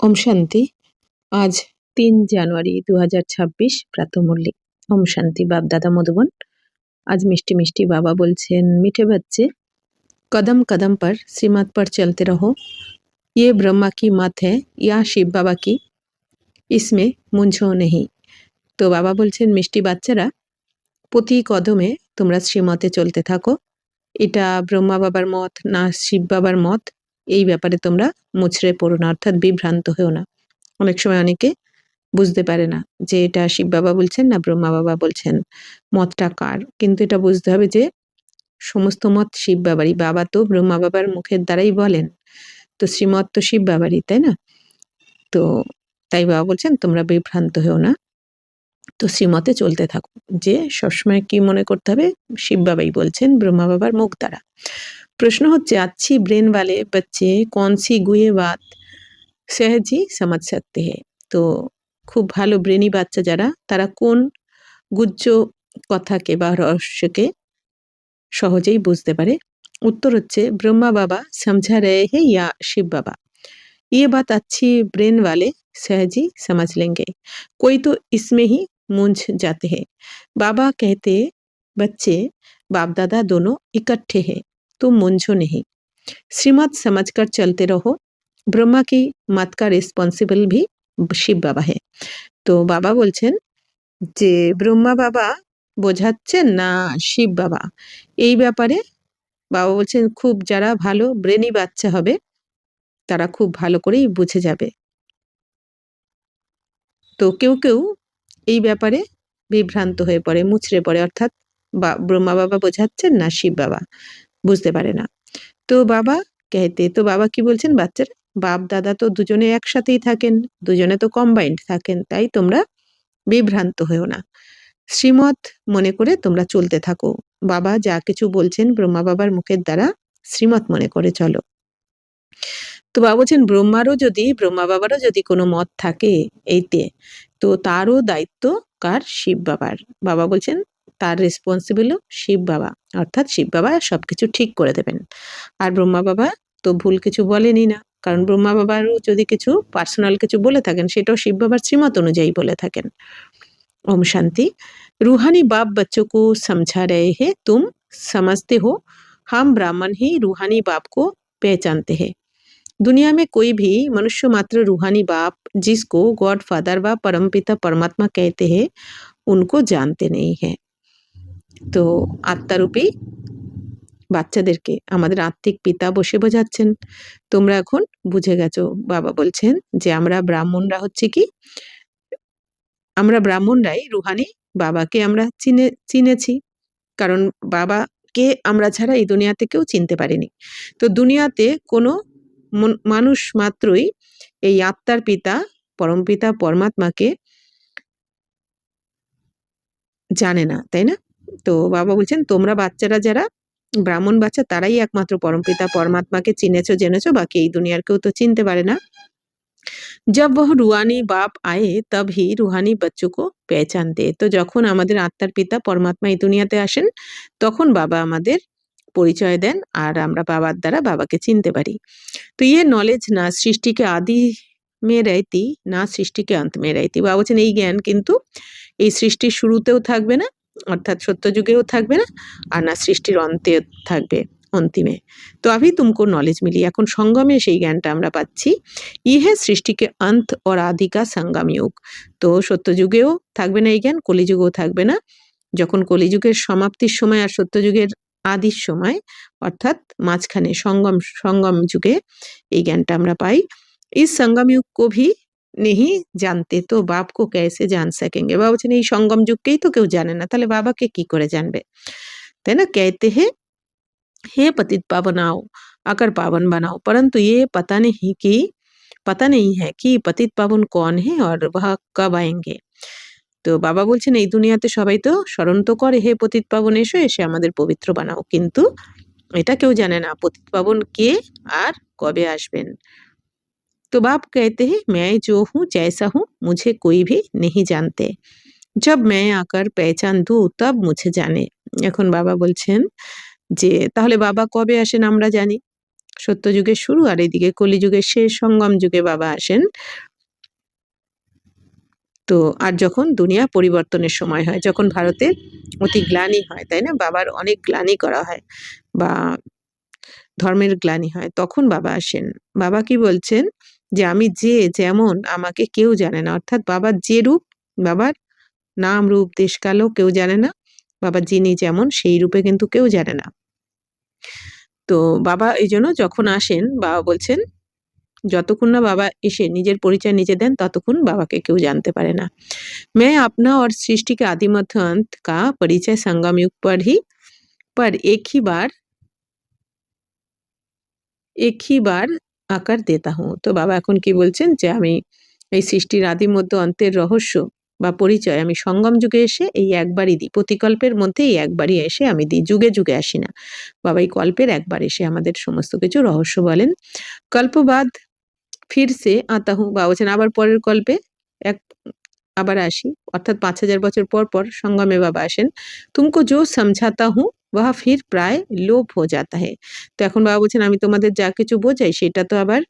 ওম শান্তি। আজ ৩ জানুয়ারি ২০২৬ প্রাতঃমুরলি। ওম শান্তি। বাপ দাদা মধুবন। আজ মিষ্টি মিষ্টি বাবা বলছেন, मीठे बच्चे कदम कदम पर श्रीमत पर चलते रहो। ये ब्रह्मा की मत है या शिव बाबा की, इसमें मुंझो नहीं। তো বাবা বলছেন, মিষ্টি বাচ্চারা, প্রতি কদমে তোমরা শ্রীমতে চলতে থাকো। এটা ব্রহ্মা বাবার মত না শিব বাবার মত, এই ব্যাপারে তোমরা মুচড়ে পড়ো না, অর্থাৎ বিভ্রান্ত হও না। অনেক সময় অনেকে বুঝতে পারে না যে এটা শিব বাবা বলছেন না ব্রহ্মা বাবা বলছেন, মতটা কার। কিন্তু এটা বুঝতে হবে যে সমস্ত মত শিব বাবারই। বাবা তো ব্রহ্মা বাবার মুখের দ্বারাই বলেন, তো শ্রীমত তো শিব বাবারই, তাই না? তো তাই বাবা বলছেন তোমরা বিভ্রান্ত হও না, তো শ্রীমতে চলতে থাকো। যে সবসময় কি মনে করতে হবে, শিব বাবাই বলছেন ব্রহ্মা বাবার মুখ দ্বারা। প্রশ্ন হচ্ছে, अच्छी ब्रेन वाले बच्चे कौन सी गुए बात सहज ही समझ सकते हैं। তো খুব ভালো ব্রেনি বাচ্চা যারা, তারা কোন গুজ্জ কথাকে বা রহস্যকে সহজেই বুঝতে পারে। উত্তর হচ্ছে, ব্রহ্মা বাবা समझा रहे हैं या शिव बाबा। ये बात अच्छी ब्रेन वाले सहज ही समझ लेंगे, कोई तो इसमें ही मूंझ जाते हैं। बाबा कहते, बच्चे बाप दादा दोनों इकट्ठे हैं, तुम मूंझो नहीं, श्रीमत समझकर चलते रहो। ब्रह्मा की मत का रिस्पॉन्सिबल भी शिव बाबा है। তো বাবা বলছেন যে ব্রহ্মা বাবা বোঝাচ্ছেন না শিব বাবা, এই ব্যাপারে বাবা বলছেন খুব যারা ভালো ব্রেনি বাচ্চা হবে তারা খুব ভালো করেই বুঝে যাবে। তো কেউ কেউ এই ব্যাপারে বিভ্রান্ত হয়ে পড়ে, মুচড়ে পড়ে, অর্থাৎ ব্রহ্মা বাবা বোঝাচ্ছেন না শিব বাবা, বুঝতে পারে না। তো বাবা कहते, তো বাবা কি বলছেন, বাচ্চারা বাপ দাদা তো দুজনে একসাথেই থাকেন, দুজনে তো কম্বাইন্ড থাকেন, তাই তোমরা বিভ্রান্ত হও না, শ্রীমত মনে করে তোমরা চলতে থাকো। বাবা যা কিছু বলছেন ব্রহ্মা বাবার মুখের দ্বারা শ্রীমত মনে করে চলো। তো বাবা বলছেন ব্রহ্মা বাবারও যদি কোনো মত থাকে এইতে, তো তারও দায়িত্ব কার, শিব বাবার। বাবা বলছেন তার রেসপন্সিবলও শিব বাবা, অর্থাৎ শিব বাবা সবকিছু ঠিক করে দেবেন। আর ব্রহ্মা বাবা তো ভুল কিছু বলেনই না, কারণ ব্রহ্মা বাবারও যদি কিছু পার্সোনাল কিছু বলে থাকেন সেটাও শিব বাবার শ্রীমত অনুযায়ী বলে থাকেন। ओम शांति। रूहानी बाप बच्चों को समझा रहे हैं, तुम समझते हो, हम ब्राह्मण ही रूहानी बाप को पहचानते हैं। दुनिया में कोई भी मनुष्य मात्र रूहानी बाप, जिसको गॉड फादर व परमपिता परमात्मा कहते हैं, उनको जानते नहीं है। তো আত্মারূপী বাচ্চাদেরকে আমাদের আত্মিক পিতা বসে বোঝাচ্ছেন, তোমরা এখন বুঝে গেছো। বাবা বলছেন যে আমরা ব্রাহ্মণরা হচ্ছে কি, আমরা ব্রাহ্মণরাই রুহানি বাবাকে আমরা চিনেছি, কারণ বাবাকে আমরা ছাড়া এই দুনিয়াতে কেউ চিনতে পারিনি। তো দুনিয়াতে কোনো মানুষ মাত্রই এই আত্মার পিতা পরমপিতা পরমাত্মাকে জানে না, তাই না? তো বাবা বলছেন তোমরা বাচ্চারা যারা ব্রাহ্মণ বাচ্চা, তারাই একমাত্র পরমপিতা পরমাত্মাকে চিনেছো জেনেছো, বাকি এই দুনিয়ার কেউ তো চিনতে পারে না। जब वह रूहानी बाप आए तब ही रूहानी बच्चों को पहचानते। তো যখন আমাদের আত্মার পিতা পরমাত্মা এই দুনিয়াতে আসেন তখন বাবা আমাদের পরিচয় দেন আর আমরা বাবার দ্বারা বাবাকে চিনতে পারি। তো ये नॉलेज ना सृष्टि के आदि में रहती ना सृष्टि के अंत में रहती। বাবা বলছেন এই জ্ঞান কিন্তু এই সৃষ্টির শুরুতেও থাকবে না, অর্থাৎ সত্যযুগেও থাকবে না, আর না সৃষ্টির অন্তে থাকবে, অন্তিমে। তো अभी तुमको नॉलेज मिली, এখন সঙ্গমে সেই জ্ঞানটা আমরা পাচ্ছি। यह सृष्टि के अंत और आदि का संगम युग। তো সত্যযুগেও থাকবে না এই জ্ঞান, কলিযুগেও থাকবে না। যখন কলিযুগের সমাপ্তির সময় আর সত্যযুগের আদির সময়, অর্থাৎ মাঝখানে সঙ্গম যুগে এই জ্ঞানটা আমরা পাই। इस संगम युग को भी नहीं जानते तो बाप को कैसे जान सकेंगे। বাবা বলছেন এই সঙ্গম যুগকেই তো কেউ জানে না, তাহলে বাবাকে কি করে জানবে, তাই না? कहते हैं हे पतित पावन आओ, आकर पावन बनाओ, परंतु ये पता नहीं है कि पतित पावन कौन है और वह कब आएंगे। তো বাবা বলছেন এই দুনিয়াতে সবাই তো স্মরণ তো করে, হে পতিত পাবন এসো, এসে আমাদের পবিত্র বানাও, কিন্তু এটা কেউ জানে না পতিত পাবন কে আর কবে আসবেন। तो बाप कहते हैं मैं जो हूँ जैसा हूँ मुझे कोई भी नहीं जानते, जब मैं आकर पहचान दूँ तब मुझे जाने। এখন বাবা বলছেন যে তাহলে বাবা কবে আসেন আমরা জানি, সত্যযুগের শুরু আর এদিকে কলিযুগের শেষ, সঙ্গম যুগে বাবা আসেন। তো আর যখন দুনিয়া পরিবর্তনের সময় হয়, যখন ভারতের অতি গ্লানি হয়, তাই না, বাবার অনেক গ্লানি করা হয় বা ধর্মের গ্লানি হয়, তখন বাবা আসেন। বাবা কি বলছেন যে আমি যে যেমন আমাকে কেউ জানে না, অর্থাৎ বাবার যে রূপ, বাবার নাম রূপ দেশকালও কেউ জানে না, বাবা যিনি যেমন সেই রূপে কিন্তু কেউ জানে না। তো বাবা এই জন্য যখন আসেন বাবা বলছেন যতক্ষণ না বাবা এসে নিজের পরিচয় নিজে দেন ততক্ষণ বাবাকে কেউ জানতে পারে না। मैं अपना और सृष्टि के आदि मध्य अंत का परिचय संगम युग पर एक ही बार আকার দেতা হুঁ। তো বাবা এখন কি বলছেন যে আমি এই সৃষ্টির আদি মধ্য অন্তের রহস্য বা পরিচয় আমি সঙ্গম যুগে এসে এই একবারই দিই, প্রতিকল্পের মধ্যে এই একবারই এসে আমি দিই, যুগে যুগে আসি না। বাবা এই কল্পের একবার এসে আমাদের সমস্ত কিছু রহস্য বলেন। কল্পবাদ ফির সে আতা হুঁ, বা বলছেন আবার পরের কল্পে এক আবার আসি, অর্থাৎ ৫,০০০ বছর পর পর সঙ্গমে বাবা আসেন। তুমকো জো সমঝাতা হুঁ ওয়া ফির প্রায় লোপ হো জাতা হ্যায়। তো এখন বাবা বলছেন আমি তোমাদের যা কিছু বোঝাই সেটা তো আবার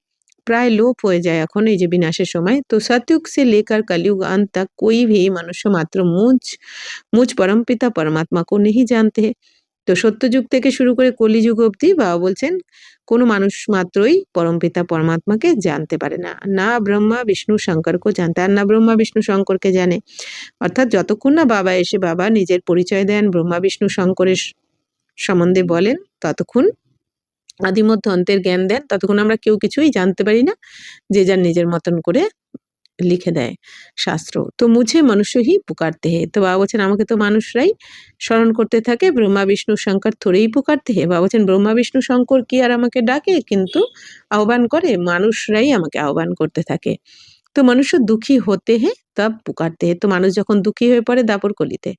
প্রায় লোপ হয়ে যায় এখন এই যে বিনাশের সময়। তো सतयुग से लेकर कलयुग अंत तक कोई भी मनुष्य मात्र मुझ परमपिता परमात्मा को नहीं जानते हैं। তো সত্যযুগ থেকে শুরু করে কলিযুগ অবধি বাবা বলছেন কোনো মানুষ মাত্রই পরমপিতা পরমাত্মাকে জানতে পারে না, না ব্রহ্মা বিষ্ণু শঙ্করকে জানতে, আর না ব্রহ্মা বিষ্ণু শঙ্করকে জানে। অর্থাৎ যতক্ষণ না বাবা এসে বাবা নিজের পরিচয় দেন, ব্রহ্মা বিষ্ণু শঙ্করের সম্বন্ধে বলেন, ততক্ষণ আদিমধ্য অন্তের জ্ঞান দেন, ততক্ষণ আমরা কেউ কিছুই জানতে পারি না, যে যার নিজের মতন করে লিখে দেয় শাস্ত্র। তো মুঝে মনুষ্যই পুকারতে হে, তো বাবা বলছেন আমাকে তো মানুষরাই স্মরণ করতে থাকে, ব্রহ্মা বিষ্ণু শঙ্কর থোড়েই পুকারতে হে। বাবা বলছেন ব্রহ্মা বিষ্ণু শঙ্কর কি আর আমাকে ডাকে, কিন্তু আহ্বান করে, মানুষরাই আমাকে আহ্বান করতে থাকে। তো মনুষ্য দুঃখী হতে হে তব পুকারতে হে, তো মানুষ যখন দুঃখী হয়ে পড়ে দাপর কলিতে,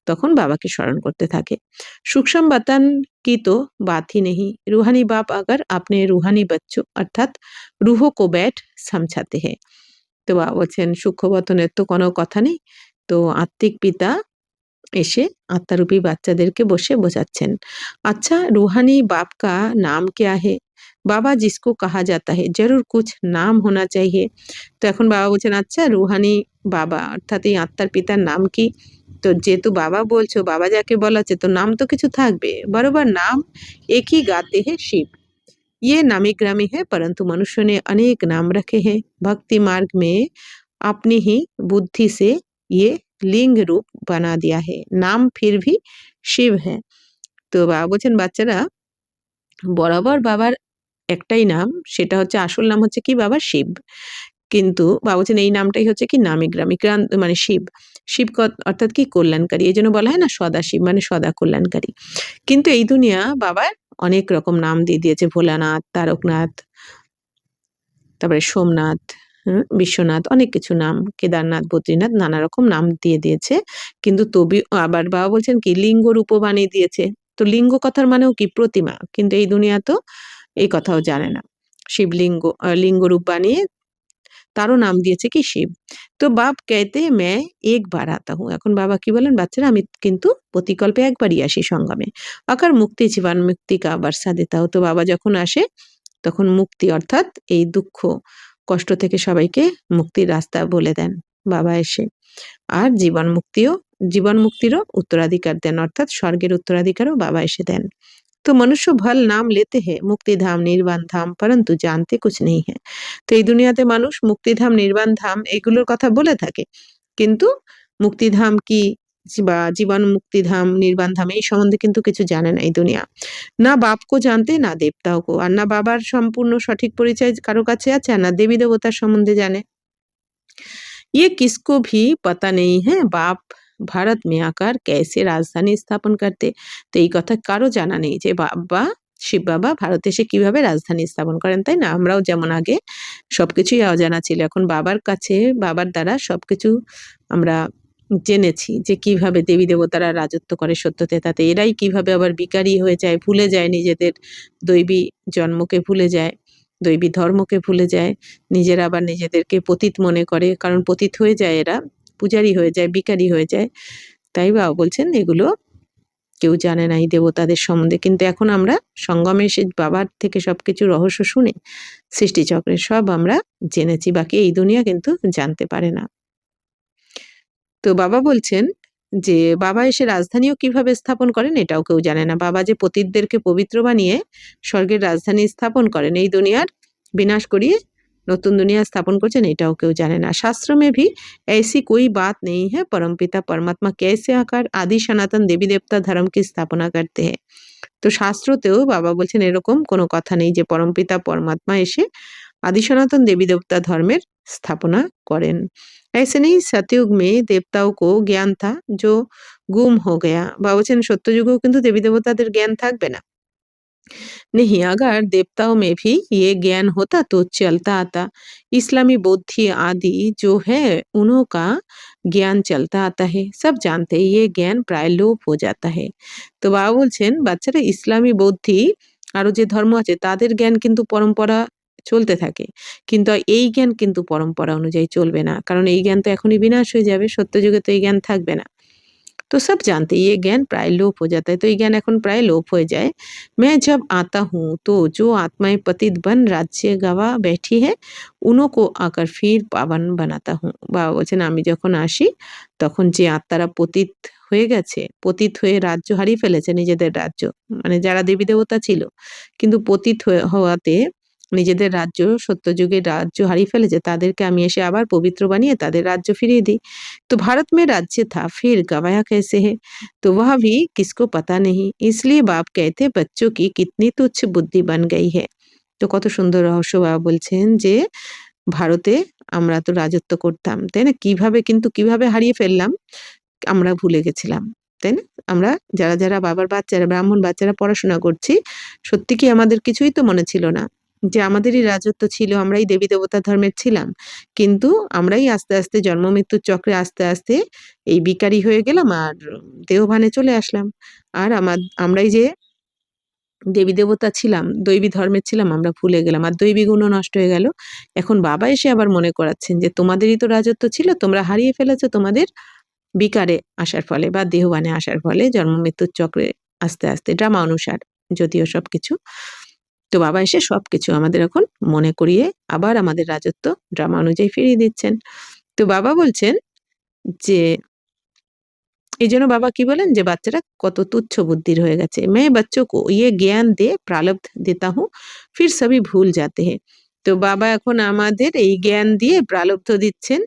তখন বাবাকে স্মরণ করতে থাকে। सूक्ष्म वतन की तो बात ही नहीं, रूहानी बाप अगर अपने रूहानी बच्चों अर्थात रूहों को बैठ समझाते हैं। তো বাবা বলছেন সূক্ষ্মবতনের তো কোনো কথা নেই, তো আত্মিক পিতা এসে আত্মারূপী বাচ্চাদেরকে বসে বোঝাচ্ছেন। আচ্ছা रूहानी बाप का नाम क्या है? बाबा जिसको कहा जाता है जरूर कुछ नाम होना चाहिए। তো এখন বাবা বলছেন আচ্ছা রুহানি বাবা অর্থাৎ এই আত্মার পিতার নাম কি? তো যেহেতু বাবা বলছো, বাবা যাকে বলা হচ্ছে, তো নাম তো কিছু থাকবে। बरोबर नाम एक ही गाते हैं शिव, ये नामी ग्रामी है, परंतु मनुष्य ने अनेक नाम रखे हैं। भक्ति मार्ग में अपनी ही बुद्धि से ये लिंग रूप बना दिया है, नाम फिर भी शिव है। তো বাবা বলছেন বাচ্চারা বরাবর বাবার একটাই নাম, সেটা হচ্ছে আসল নাম হচ্ছে কি বাবা শিব। কিন্তু বাবা বলছেন এই নামটাই হচ্ছে কি নামিগ্রামী, মানে শিব। শিব অর্থাৎ কি কল্যাণকারী, এই জন্য বলা হয় না সদাশিব মানে সদা কল্যাণকারী। কিন্তু এই দুনিয়া বাবার অনেক রকম নাম দিয়ে দিয়েছে, ভোলানাথ, তারকনাথ, তারপরে সোমনাথ, বিশ্বনাথ, অনেক কিছু নাম, কেদারনাথ, বদ্রীনাথ, নানা রকম নাম দিয়ে দিয়েছে। কিন্তু তবে আবার বাবা বলছেন কি লিঙ্গ রূপও বানিয়ে দিয়েছে। তো লিঙ্গ কথার মানেও কি প্রতিমা, কিন্তু এই দুনিয়া তো এই কথাও জানে না। শিবলিঙ্গ লিঙ্গ রূপ বানিয়ে তারও নাম দিয়েছে কি শিব। তো বাপ कहते मैं एक बार आता हूँ, এখন বাবা কি বলেন বাচ্চারা আমি কিন্তু প্রতিকল্পে একবারই আসি সঙ্গমে। আকার মুক্তি জীবন মুক্তি কা বর্ষা দেতা হো, তো বাবা যখন আসে তখন মুক্তি অর্থাৎ এই দুঃখ কষ্ট থেকে সবাইকে মুক্তির রাস্তা বলে দেন বাবা এসে। আর জীবন মুক্তিরও উত্তরাধিকার দেন, অর্থাৎ স্বর্গের উত্তরাধিকারও বাবা এসে দেন। तो मनुष्य भल नाम लेते हैं मुक्तिधाम निर्वाण धाम परंतु जानते कुछ नहीं है। তো এই দুনিয়াতে মানুষ মুক্তিধাম নির্বাণ ধাম এগুলোর কথা বলে থাকে, কিন্তু মুক্তিধাম কি বা জীবন মুক্তিধাম নির্বাণ ধাম এই সম্বন্ধে কিন্তু কিছু জানে না এই দুনিয়া। না বাপকে জানতে না দেবতাও কো, আর না বাবার সম্পূর্ণ সঠিক পরিচয় কারো কাছে আছে, আর না দেবী দেবতার সম্বন্ধে জানে। ये किसको भी पता नहीं है बाप भारत में आकर कैसे राजधानी স্থাপন করতে। তো এই কথা কারো জানা নেই যে বাবা শিব বাবা ভারতে এসে কিভাবে রাজধানী স্থাপন করেন, তাই না? আমরাও যেমন আগে সবকিছুই অজানা ছিল, এখন বাবার কাছে বাবার দ্বারা সবকিছু আমরা জেনেছি যে কিভাবে দেবী দেবতারা রাজত্ব করে সত্যতে, তাতে এরাই কিভাবে আবার বিকারী হয়ে যায়, ভুলে যায় নিজেদের দৈবী জন্মকে, ভুলে যায় দৈবী ধর্মকে, ভুলে যায় নিজেরা, আবার নিজেদেরকে পতিত মনে করে, কারণ পতিত হয়ে যায় এরা, পূজারী হয়ে যায়, বিকারী হয়ে যায়। তাই বাবা বলছেন এগুলো কেউ জানে না এই দেবতাদের সম্বন্ধে। কিন্তু এখন আমরা সঙ্গমে এসে বাবার থেকে সবকিছু রহস্য শুনে সৃষ্টিচক্রের সব আমরা জেনেছি। বাকি এই দুনিয়া কিন্তু জানতে পারে না। তো বাবা বলছেন যে বাবা এসে রাজধানীও কিভাবে স্থাপন করেন এটাও কেউ জানে না। বাবা যে পতিতদেরকে পবিত্র বানিয়ে স্বর্গের রাজধানী স্থাপন করেন, এই দুনিয়ার বিনাশ করিয়ে নতুন দুনিया स्थापन করছেন, এটাও কেউ জানে না। शास्त्र में भी ऐसी कोई बात नहीं है परमपिता परमात्मा कैसे आकर आदि सनातन देवी देवता धर्म की स्थापना करते हैं। তো শাস্ত্রতেও বাবা বলছেন এরকম কোনো কথা নেই যে পরমপিতা পরমাত্মা এসে आदि सनातन देवी देवता धर्मेर स्थापना करें। ऐसे नहीं सतयुग में देवताओं को ज्ञान था जो गुम हो गया। बाबा বলছেন সত্যযুগেও কিন্তু দেবী দেবতাদের জ্ঞান থাকবে না। नहीं, अगर देवताओं में भी ये ज्ञान होता तो चलता आता। इस्लामी बौद्ध आदि जो है उन्हों का ज्ञान चलता आता है। सब जानते हैं ये ज्ञान प्राय लोप हो जाता है। তো বাবা বলছেন বাচ্চারা ইসলামী বৌদ্ধি আরো যে ধর্ম আছে তাদের জ্ঞান কিন্তু পরম্পরা চলতে থাকে, কিন্তু এই জ্ঞান কিন্তু পরম্পরা অনুযায়ী চলবে না, কারণ এই জ্ঞান তো এখনই বিনাশ হয়ে যাবে, সত্যযুগে তো এই জ্ঞান থাকবে না। तो सब जानते हैं ये ज्ञान प्राय लोप हो जाता है। तो ये ज्ञान এখন প্রায় লোপ হয়ে যায়। मैं जब आता हूँ तो जो आत्माएं पतित बन राज्य गवा बैठी है उन्हों को आकर फिर पावन बनाता हूँ। বাবা বলছেন আমি যখন আসি তখন যে আত্মারা পতিত হয়ে গেছে, পতিত হয়ে রাজ্য হারিয়ে ফেলেছে, নিজেদের রাজ্য, মানে যারা দেবী দেবতা ছিল কিন্তু পতিত হওয়াতে নিজেদের রাজ্য, সত্যযুগের রাজ্য হারিয়ে ফেলেছে, তাদেরকে আমি এসে আবার পবিত্র বানিয়ে তাদের রাজ্য ফিরিয়ে দিই। तो भारत में राज्य था फिर गवाया कैसे है, तो वह भी किसको पता नहीं। इसलिए बाप कहते बच्चों की कितनी तुच्छ बुद्धि बन गई है। তো কত সুন্দর রহস্য বাবা বলছেন যে ভারতে আমরা তো রাজত্ব করতাম, তাই না? কিভাবে হারিয়ে ফেললাম আমরা ভুলে গেছিলাম, তাই না? আমরা যারা যারা বাবার বাচ্চারা, ব্রাহ্মণ বাচ্চারা পড়াশোনা করছি, সত্যি কি আমাদের কিছুই তো মনে ছিল না যে আমাদেরই রাজত্ব ছিল, আমরাই দেবী দেবতা ধর্মের ছিলাম, কিন্তু আমরাই আস্তে আস্তে জন্ম মৃত্যুর চক্রে আস্তে আস্তে এই বিকারী হয়ে গেলাম আর দেহভানে চলে আসলাম। আর আমরাই যে দেবী দেবতা ছিলাম, দৈবী ধর্মের ছিলাম, আমরা ভুলে গেলাম আর দৈবী গুণও নষ্ট হয়ে গেল। এখন বাবা এসে আবার মনে করাচ্ছেন যে তোমাদেরই তো রাজত্ব ছিল, তোমরা হারিয়ে ফেলেছো তোমাদের বিকারে আসার ফলে বা দেহবানে আসার ফলে, জন্ম মৃত্যুর চক্রে আস্তে আস্তে ড্রামা অনুসার যদিও সবকিছু। তো বাবা এসে সবকিছু আমাদের এখন মনে করিয়ে আবার আমাদের রাজত্ব ড্রামা অনুযায়ী ফিরিয়ে দিচ্ছেন। তো বাবা বলছেন যে এইজন্য বাবা কি বলেন যে বাচ্চারা কত তুচ্ছ বুদ্ধির হয়ে গেছে। मैं बच्चों को ये ज्ञान दे प्रारब्ध देता हूँ फिर सभी भूल जाते हैं। তো বাবা এখন আমাদের এই জ্ঞান দিয়ে প্রারব্ধ দিচ্ছেন,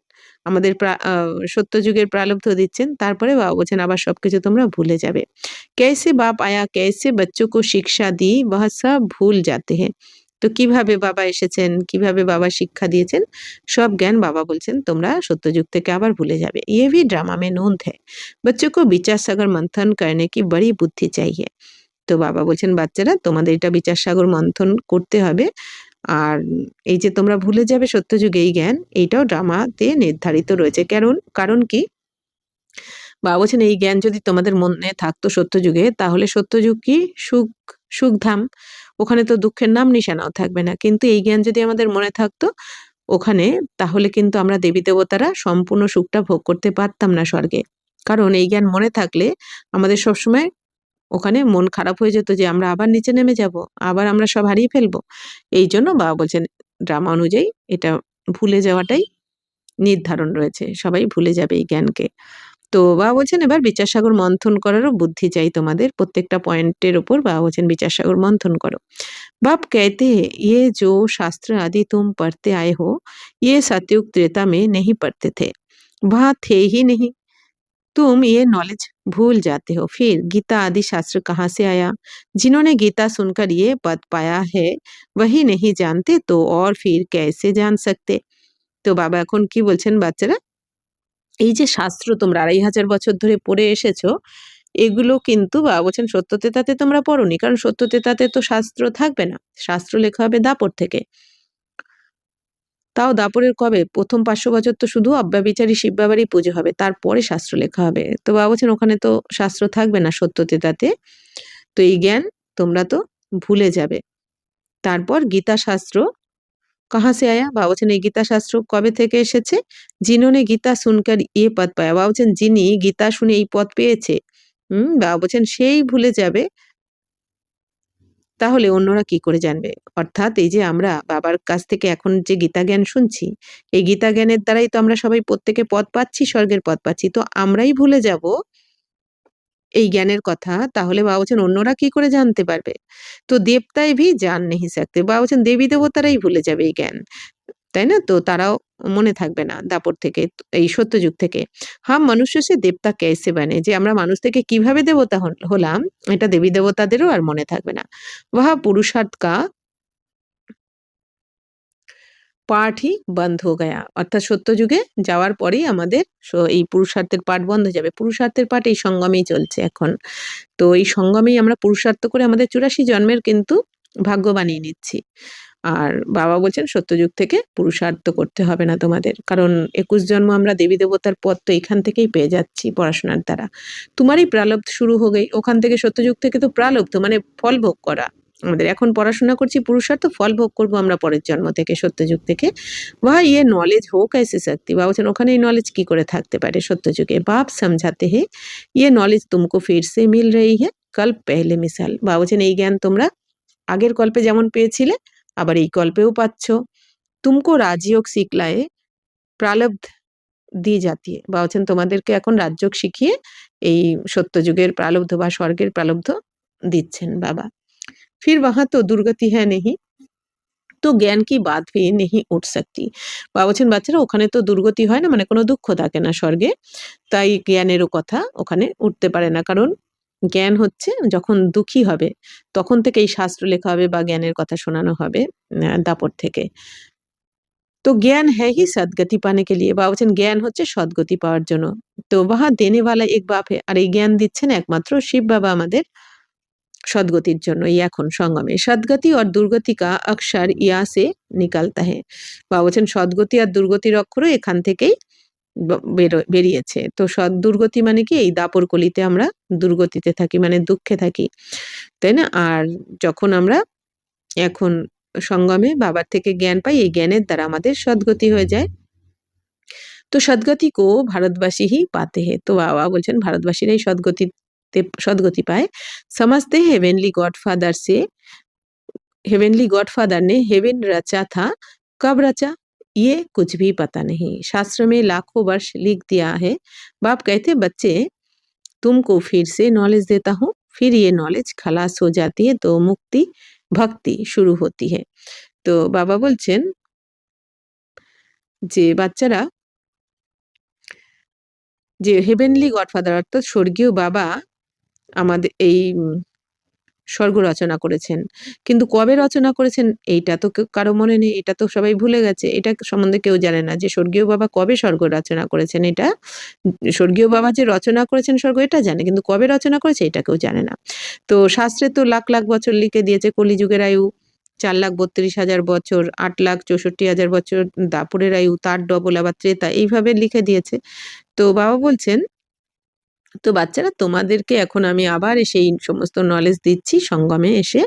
আমাদের সত্যযুগের প্রারব্ধ দিচ্ছেন, তারপরে বাবা বলছেন আবার সবকিছু তোমরা ভুলে যাবে। कैसे बाप आया कैसे बच्चों को शिक्षा दी वह सब भूल जाते हैं। তো কিভাবে বাবা এসেছেন, কিভাবে বাবা শিক্ষা দিয়েছেন, সব জ্ঞান বাবা বলছেন তোমরা সত্যযুগ থেকে আবার ভুলে যাবে। ये भी ड्रामा में नोंद है। बच्चों को विचार सागर मंथन करने की बड़ी बुद्धि चाहिए। তো বাবা বলছেন বাচ্চারা তোমাদের এটা বিচার সাগর মন্থন করতে হবে, আর এই যে তোমরা ভুলে যাবে সত্যযুগে এই জ্ঞান, এইটাও ড্রামাতে নির্ধারিত রয়েছে। কারণ কি বাবা বলছেন এই জ্ঞান যদি তোমাদের মনে থাকতো সত্যযুগে, তাহলে সত্যযুগ কি সুখধাম, ওখানে তো দুঃখের নাম নিশানাও থাকবে না। কিন্তু এই জ্ঞান যদি আমাদের মনে থাকতো ওখানে, তাহলে কিন্তু আমরা দেবী দেবতারা সম্পূর্ণ সুখটা ভোগ করতে পারতাম না স্বর্গে। কারণ এই জ্ঞান মনে থাকলে আমাদের সবসময় ওখানে মন খারাপ হয়ে যেত যে আমরা আবার নিচে নেমে যাব, আবার আমরা সব হারিয়ে ফেলবো। এই জন্য বাবা বলছেন ড্রামা অনুযায়ী এটা ভুলে যাওয়াটাই নির্ধারণ রয়েছে, সবাই ভুলে যাবে এই জ্ঞানকে। তো বাবা বলছেন এবার বিচার সাগর মন্থন করারও বুদ্ধি চাই তোমাদের, প্রত্যেকটা পয়েন্টের উপর বাবা বলছেন বিচার সাগর মন্থন করো। बाप कहते हैं ये जो शास्त्र आदि तुम पढ़ते आए हो ये सतयुग त्रेता में नहीं पढ़ते थे, वहाँ थे ही नहीं, तुम ये नॉलेज भूल जाते हो। फिर गीता आदि शास्त्र कहाँ से आया, जिन्होंने गीता सुनकर ये पद पाया है वही नहीं जानते तो और फिर कैसे जान सकते। তো বাবা এখন কি বলছেন বাচ্চারা, এই যে শাস্ত্র তোমরা ২৫০০ বছর ধরে পড়ে এসেছো, এগুলো কিন্তু বাবা বলছেন সত্যতেতাতে তোমরা পড়োনি, কারণ সত্যতেতাতে তো শাস্ত্র থাকবে না, শাস্ত্র লেখা হবে দাপর থেকে। তাও দাপরের কবে প্রথম ৫০০ বছর তো শুধু অব্যভিচারী শিব বাবারই পুজো হবে, তারপরে শাস্ত্র লেখা হবে। তো বাবা বলছেন ওখানে তো শাস্ত্র থাকবে না সত্যতেতাতে, তো এই জ্ঞান তোমরা তো ভুলে যাবে। তারপর গীতা শাস্ত্র कहाँ से आया, বাবা বলছেন এই গীতা শাস্ত্র কবে থেকে এসেছে, जिन्होंने गीता सुनकर ये पद पाया, বাবা বলছেন যিনি গীতা শুনে এই পদ পেয়েছে, বাবা বলছেন সেই ভুলে যাবে, তাহলে অন্যরা কি করে জানবে? অর্থাৎ এই যে আমরা বাবার কাছ থেকে এখন যে গীতা জ্ঞান শুনছি, এই গীতা জ্ঞানের দ্বারাই তো আমরা সবাই প্রত্যেকে পথ পাচ্ছি, স্বর্গের পথ পাচ্ছি। তো আমরাই ভুলে যাব এই জ্ঞানের কথা, তাহলে বাবা বলছেন অন্যরা কি করে জানতে পারবে? তো দেবতায় ভি জান নেহি সকতে। বাবা বলছেন দেবী-দেবতারাই ভুলে যাবে এই জ্ঞান। তাই না? তো তারাও মনে থাকবে না দাপর থেকে, এই সত্যযুগ থেকে। হাম মনুষ্য সে দেবতা कैसे बने, যে আমরা মানুষ থেকে কিভাবে দেবতা হলাম, এটা দেবী-দেবতাদেরও আর মনে থাকবে না। वह पुरुषार्थ का পাঠই বন্ধ হো গয়া। অর্থাৎ সত্যযুগে যাওয়ার পরেই আমাদের এই পুরুষার্থের পাঠ বন্ধ হয়ে যাবে। পুরুষার্থের পাঠ এই সঙ্গমেই চলছে এখন। তো এই সঙ্গমেই আমরা পুরুষার্থ করে আমাদের ৮৪ জন্মের কিন্তু ভাগ্য বানিয়ে নিচ্ছি। আর বাবা বলছেন সত্যযুগ থেকে পুরুষার্থ করতে হবে না তোমাদের। কারণ ২১ জন্ম আমরা দেবী-দেবতার পদ তো এখান থেকেই পেয়ে যাচ্ছি পড়াশোনার দ্বারা। তোমারই প্রালব্ধ শুরু হো গই। ওখান থেকে সত্যযুগ থেকে তো প্রালব্ধ মানে ফল ভোগ করা। আমাদের এখন পড়াশোনা করছি পুরুষার্থ, ফল ভোগ করব আমরা পরের জন্ম থেকে, সত্যযুগ থেকে। वह ये नॉलेज हो कैसे सकती? বাবা বলছেন ওখানে এই নলেজ কি করে থাকতে পারে সত্যযুগে? বাপ समझाते हैं ये नॉलेज तुमको फिर से मिल रही है कल्प पहले मिसाल। বাবা বলছেন এই জ্ঞান তোমরা আগের কল্পে যেমন পেয়েছিলে আবার এই কল্পেও পাচ্ছ। तुमको राजयोग सिखलाए प्रारब्ध दी जाती है। বাবা বলছেন তোমাদেরকে এখন রাজযোগ শিখিয়ে এই সত্যযুগের প্রারব্ধ বা স্বর্গের প্রারব্ধ দিচ্ছেন বাবা। फिर वहाँ तो दुर्गति है नहीं, তো জ্ঞান কি বাদ ভি নেহি উঠ सकती। বাবা বলছেন বাচ্চারা ওখানে তো দুর্গতি হয় না, মানে কোনো দুঃখ থাকে না স্বর্গে। তাই জ্ঞানেরও কথা ওখানে উঠতে পারে না। কারণ জ্ঞান হচ্ছে যখন দুঃখী হবে তখন থেকে এই শাস্ত্র লেখা হবে বা জ্ঞানের কথা শোনানো হবে দাপর থেকে। তো জ্ঞান হ্যাঁ হি সদ্গতি পানে কে লিয়ে। বাবা বলছেন জ্ঞান হচ্ছে সদ্গতি পাওয়ার জন্য। তো বাহা দেনে ওয়ালা এক বাপ হ্যায়। আর এই জ্ঞান দিচ্ছেন একমাত্র শিব বাবা আমাদের সদ্গতির জন্য এই এখন সঙ্গমে। সদ্গতি আর দুর্গতি কা অক্ষর ইয়া সে নিকালতা হ্যায়। বাবা বলছেন সদ্গতি আর দুর্গতির অক্ষরও এখান থেকেই বেরিয়েছে। তো দুর্গতি মানে কি এই দাপর কলিতে আমরা দুর্গতিতে থাকি মানে দুঃখে থাকি। তাই না? আর যখন আমরা এখন সঙ্গমে বাবার থেকে জ্ঞান পাই, এই জ্ঞানের দ্বারা আমাদের সদ্গতি হয়ে যায়। তো সদ্গতি কো ভারতবাসী হি পাতে হে। তো বাবা বলছেন ভারতবাসীরাই সদ্গতি পায়। समझते हैं हेवेनली गॉडफादर ने हेवन रचा था, कब रचा ये कुछ भी पता नहीं। शास्त्र में लाखों वर्ष लिख दिया है। बाप कहते बच्चे तुमको फिर से नॉलेज देता हूँ, फिर ये नॉलेज खलास हो जाती है तो मुक्ति भक्ति शुरू होती है। তো বাবা বলছেন যে বাচ্চারা যে হেভেনলি গডফাদার অর্থাৎ স্বর্গীয় বাবা আমাদের এই স্বর্গ রচনা করেছেন। কিন্তু কবে রচনা করেছেন এইটা তো কারো মনে নেই। এটা তো সবাই ভুলে গেছে। এটা সম্বন্ধে কেউ জানে না যে স্বর্গীয় বাবা কবে স্বর্গ রচনা করেছেন। এটা স্বর্গীয় বাবা যে রচনা করেছেন স্বর্গ এটা জানে। কিন্তু কবে রচনা করেছে এটা কেউ জানে না। তো শাস্ত্রে তো লাখ, লাখ বছর লিখে দিয়েছে। কলিযুগের আয়ু ৪,৩২,০০০ বছর, ৮,৬৪,০০০ বছর, দাপরের আয়ু তার ডবল, আবার ত্রেতা এইভাবে লিখে দিয়েছে। তো বাবা বলছেন তো বাচ্চারা তোমাদেরকে এখন আমি আবার সেই সমস্ত নলেজ দিচ্ছি সঙ্গমে এসে।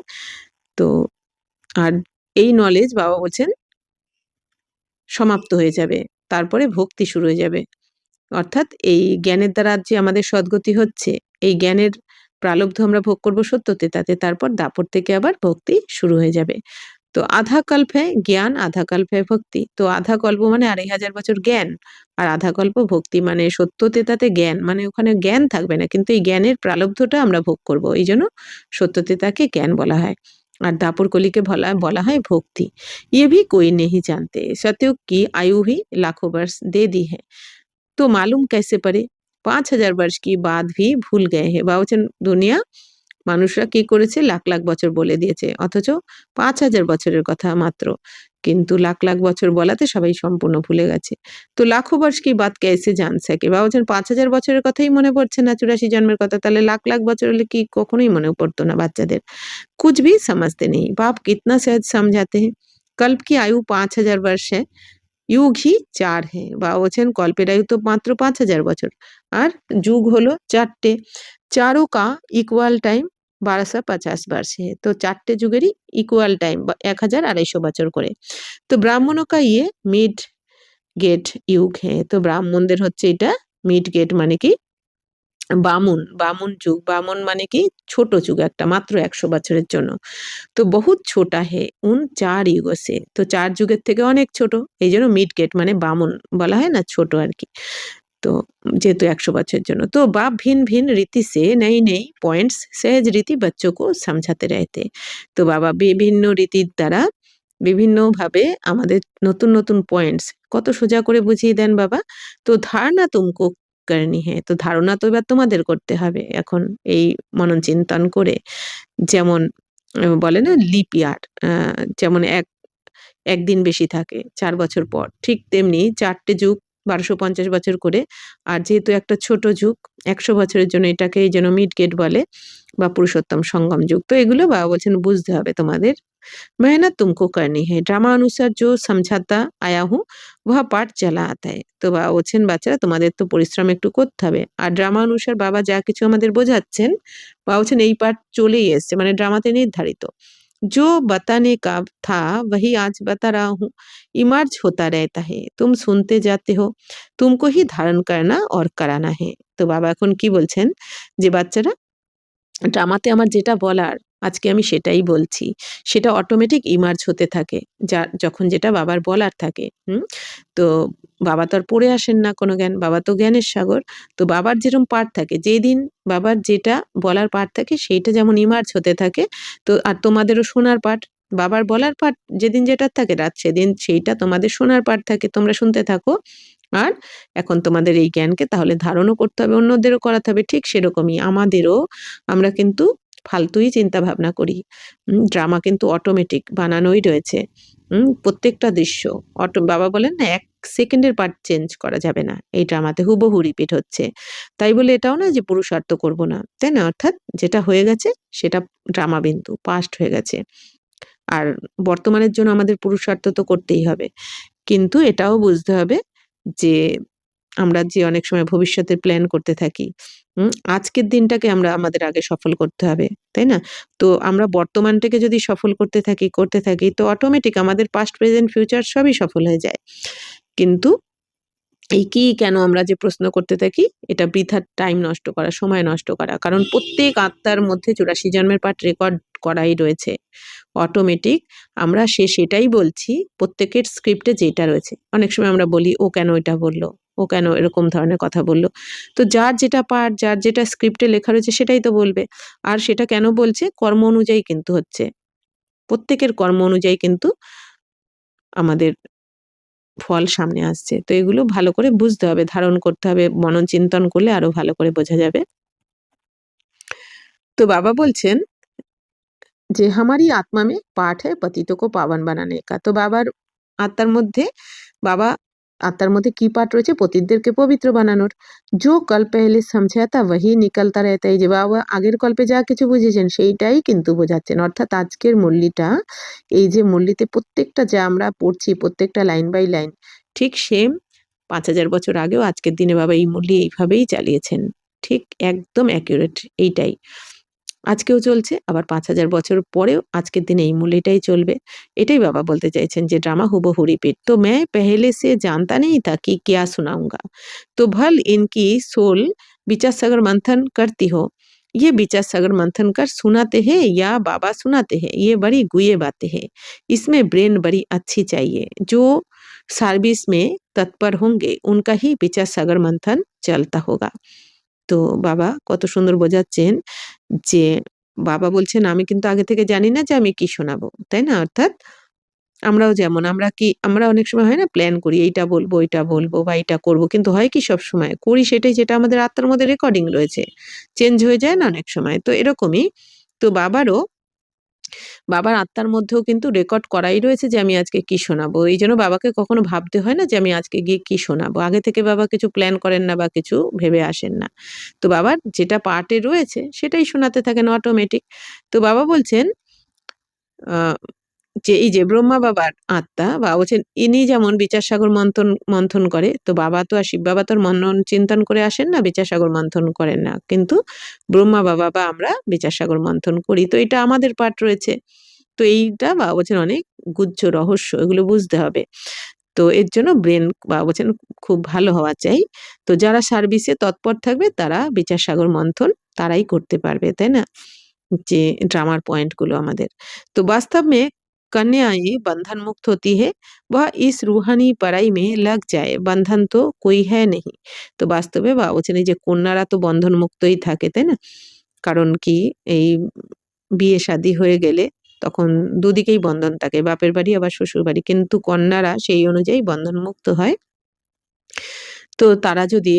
তো আর এই নলেজ বাবা বলছেন সমাপ্ত হয়ে যাবে। তারপরে ভক্তি শুরু হয়ে যাবে। অর্থাৎ এই জ্ঞানের দ্বারা যে আমাদের সদ্গতি হচ্ছে, এই জ্ঞানের প্রালব্ধ আমরা ভোগ করব সত্যতে, তাতে তারপর দাপর থেকে আবার ভক্তি শুরু হয়ে যাবে। তো আধা কল্প হ্যায় জ্ঞান, আধা কল্প হ্যায় ভক্তি। তো আধা কল্প মানে ২৫০০ বছর জ্ঞান, আর আধা কল্প ভক্তি মানে সত্যতে তাতে জ্ঞান, মানে ওখানে জ্ঞান থাকবে না কিন্তু এই জ্ঞানের প্রালব্ধটা আমরা ভোগ করব। এইজন্য সত্যতে তাকে জ্ঞান বলা হয়। আর দাপর কলিকে বলা হয় ভক্তি। ये भी कोई नहीं जानते, सतयुग की आयु ही लाखों वर्ष दे दी है, तो मालूम कैसे पड़े ৫,০০০ वर्ष की बात भी भूल गए हैं। বাবা বলছেন দুনিয়া মানুষরা কি করেছে লাখ, লাখ বছর বলে দিয়েছে। অথচ ৫,০০০ বছরের কথা মাত্র। কিন্তু লাখ, লাখ বছর বলাতে সবাই সম্পূর্ণ ভুলে গেছে। তো লাখো বর্ষ কি বাত कैसे जान सके। বাবা বলছেন ৫,০০০ বছরের কথাই মনে পড়ছে না, ৮৪ জন্মের কথা। তাহলে লাখ, লাখ বছর হলে কি কখনোই মনে পড়তো না বাচ্চাদের। कुछ भी समझते नहीं। बाप कितना सहज समझाते हैं। कल्प की आयु ৫,০০০ वर्ष है, युग ही ৪ है। বাবা বলছেন কল্পের আয়ু তো মাত্র ৫,০০০ বছর। আর যুগ হলো ৪টে। चारों का इक्वल टाइम ১২৫০ वर्ष है। তো ৪টে যুগেরই ইকুয়াল টাইম বা ১,২৫০ বছর করে। তো ব্রাহ্মণও কা ইয়ে মিড গেট युग है। তো ব্রাহ্মণদের হচ্ছে এটা মিড গেট মানে কি বামুন, বামুন যুগ, বামন মানে কি ছোট যুগ একটা মাত্র ১০০ বছরের জন্য। তো বহুত ছোটা হে উন ৪ युगों से। তো ৪ যুগের থেকে অনেক ছোট। এইজন্য মিড गेट মানে বামুন বলা হয় না ছোট আরকি। तो যেহেতু ১০০ বছরের জন্য। তো बाप भिन्न-भिन्न रीति से नई-नई पॉइंट्स सहज रीति बच्चों को समझाते रहते। তো বাবা বিভিন্ন রীতির দ্বারা বিভিন্নভাবে আমাদের নতুন, নতুন পয়েন্টস কত সোজা করে বুঝিয়ে দেন বাবা। তো ধারণা তুমকো করনি है। তো ধারণা তো এবার তোমাদের করতে হবে এখন এই মনন চিন্তন করে। যেমন বলে না লিপ ইয়ার যেমন একদিন বেশি থাকে ৪ বছর পর। ঠিক তেমনি ৪ টে যুগ ১২৫০ বছর করে। আর যেহেতু একটা ছোট যুগ ১০০ বছরের জন্য এটাকে এইজন্য মিড गेट বলে বা পুরুষোত্তম সঙ্গম যুগ। তো এগুলো বাবা বলছেন বুঝতে হবে তোমাদের। मेहनत तुमको करनी है। ड्रामा अनुसार जो समझाता आया हूँ, वह पाठ चला आता है। তো বাবা বলছেন বাচ্চারা তোমাদের তো পরিশ্রম একটু করতে হবে। আর ড্রামা অনুসার বাবা যা কিছু আমাদের বোঝাচ্ছেন, বাবা বলছেন এই পাঠ চলেই এসছে মানে ড্রামাতে নির্ধারিত। जो बताने का था वही आज बता रहा हूँ। इमर्ज होता रहता है। तुम सुनते जाते हो। तुमको ही धारण करना और कराना है। তো বাবা এখন কি বলছেন যে বাচ্চারা ড্রামাতে আমার যেটা বলার আজকে আমি সেটাই বলছি। সেটা অটোমেটিক ইমার্জ হতে থাকে। যখন যেটা বাবার বলার থাকে। তো বাবা তো আর পড়ে আসেন না কোনো জ্ঞান। বাবা তো জ্ঞানের সাগর। তো বাবার যেরকম পার্ট থাকে, যেদিন বাবার যেটা বলার পার্ট থাকে সেইটা যেমন ইমার্জ হতে থাকে, তো আর তোমাদেরও শোনার পার্ট, বাবার বলার পার্ট যেদিন যেটার থাকে রাত সেদিন সেইটা তোমাদের শোনার পার্ট থাকে। তোমরা শুনতে থাকো। আর এখন তোমাদের এই জ্ঞানকে তাহলে ধারণও করতে হবে, অন্যদেরও করাতে হবে। ঠিক সেরকমই আমাদেরও আমরা কিন্তু ফালতুই চিন্তা ভাবনা করি। ড্রামা কিন্তু অটোমেটিক বানানোই রয়েছে। প্রত্যেকটা দৃশ্য বাবা বলেন না ১ সেকেন্ডের পার্ট চেঞ্জ করা যাবে না। এই ড্রামাতে হুবহু রিপিট হচ্ছে। তাই বলে এটাও না যে পুরুষার্থ করব না। তাই না? অর্থাৎ যেটা হয়ে গেছে সেটা ড্রামা বিন্দু, পাস্ট হয়ে গেছে। আর বর্তমানের জন্য আমাদের পুরুষার্থ তো করতেই হবে। কিন্তু এটাও বুঝতে হবে যে আমরা যে অনেক সময় ভবিষ্যতের প্ল্যান করতে থাকি। আজকের দিনটাকে আমরা আমাদের আগে সফল করতে হবে। তাই না? তো আমরা বর্তমানটাকে যদি সফল করতে থাকি তো অটোমেটিক আমাদের পাস্ট, প্রেজেন্ট, ফিউচার সবই সফল হয়ে যায়। কিন্তু এই কি কেন আমরা যে প্রশ্ন করতে থাকি এটা বৃথা টাইম নষ্ট করা, সময় নষ্ট করা। কারণ প্রত্যেক আত্মার মধ্যে ৮৪ জন্মের পাঠ রেকর্ড করাই রয়েছে। অটোমেটিক আমরা সেটাই বলছি প্রত্যেকের স্ক্রিপ্টে যেটা রয়েছে। অনেক সময় আমরা বলি ও কেন এটা বলল? ও কেন এরকম ধরনের কথা বলল? তো যার যেটা পার্ট, যার যেটা স্ক্রিপ্টে লেখা রয়েছে সেটাই তো বলবে। আর সেটা কেন বলছে? কর্ম অনুযায়ী কিন্তু হচ্ছে। প্রত্যেকের কর্ম অনুযায়ী কিন্তু আমাদের ফল সামনে আসছে। তো এগুলো ভালো করে বুঝতে হবে, ধারণ করতে হবে, মনন চিন্তন করলে আরো ভালো করে বোঝা যাবে। তো বাবা বলছেন যে হামারি আত্মা মে পাঠ হ্যায় পতিতোं को पावन बनाने का। তো বাবার আত্মার মধ্যে বাবা আত্মার মধ্যে কি পাঠ রয়েছে? পতিতদেরকে পবিত্র বানানোর। जो कल पहले समझा था वही निकलता रहता है। এই যে বাবা আগের কল্পে যা কিছু বুঝিয়েছেন সেইটাই কিন্তু বোঝাচ্ছেন। অর্থাৎ আজকের মুরলিটা এই যে মুরলিতে প্রত্যেকটা যা আমরা পড়ছি প্রত্যেকটা লাইন বাই লাইন ঠিক সেম ৫০০০ বছর আগেও আজকের দিনে বাবা এই মুরলি এইভাবেই চালিয়েছেন। ঠিক একদম অ্যাকুরেট এইটাই। আজকেও চলছে আবার ৫০০০ বছর পরেও আজকের দিনে এই মূল্যটাই চলবে। এটাই বাবা বলতে চাইছেন যে ड्रामा हूबहू रिपीट। तो मैं पहले से जानता नहीं था कि क्या सुनाऊँगा। तो भल इनकी सोल विचार सागर मंथन करती हो। ये विचार सागर मंथन कर सुनाते हैं या बाबा सुनाते हैं, ये बड़ी गुये बातें हैं। इसमें ब्रेन बड़ी अच्छी चाहिए। जो सर्विस में तत्पर होंगे उनका ही विचार सागर मंथन चलता होगा। তো বাবা কত সুন্দর বোঝাচ্ছেন যে বাবা বলছেন আমি কিন্তু আগে থেকে জানি না যে আমি কি শোনাবো। তাই না? অর্থাৎ আমরাও যেমন আমরা অনেক সময় হয় না প্ল্যান করি এইটা বলবো, ওইটা বলবো বা এটা করব। কিন্তু হয় কি সবসময়? করি সেটাই যেটা আমাদের আত্মার মধ্যে রেকর্ডিং রয়েছে। চেঞ্জ হয়ে যায় না অনেক সময়? তো এরকমই তো বাবার আত্মার মধ্যেও কিন্তু রেকর্ড করাই রয়েছে যে আমি আজকে কি শোনাবো। এইজন্য বাবাকে কখনো ভাবতে হয় না যে আমি আজকে গিয়ে কি শোনাবো। আগে থেকে বাবা কিছু প্ল্যান করেন না বা কিছু ভেবে আসেন না। তো বাবার যেটা পার্টে রয়েছে সেটাই শোনাতে থাকেন অটোমেটিক। তো বাবা বলছেন আ যে এই যে ব্রহ্মা বাবার আত্মা বাবা বলছেন ইনি যেমন বিচারসাগর মন্থন করে তো বাবা তো আর শিব বাবা তো আর মনন চিন্তন করে আসেন না, বিচারসাগর মন্থন করেন না। কিন্তু ব্রহ্মা বাবা বা আমরা বিচারসাগর মন্থন করি। তো এটা আমাদের পার্ট রয়েছে। তো এইটা বাবা বলছেন অনেক গুহ্য রহস্য এগুলো বুঝতে হবে। তো এর জন্য ব্রেন বাবা বলছেন খুব ভালো হওয়া চাই। তো যারা সার্ভিসে তৎপর থাকবে তারা বিচার সাগর মন্থন তারাই করতে পারবে, তাই না? যে ड्रामर पॉइंट गुलो আমাদের। तो वास्तव में कन्याएँ बंधन मुक्त होती है, वह इस रूहानी पढ़ाई में लग जाए, बंधन तो कोई है नहीं। তো বাস্তবে বা বলছেন এই যে কন্যারা তো বন্ধন মুক্তই থাকে, তাই না? কারণ কি এই বিয়ে শাদী হয়ে গেলে তখন দুদিকেই বন্ধন থাকে, বাপের বাড়ি আবার শ্বশুর বাড়ি। কিন্তু কন্যারা সেই অনুযায়ী বন্ধন মুক্ত হয়। তো তারা যদি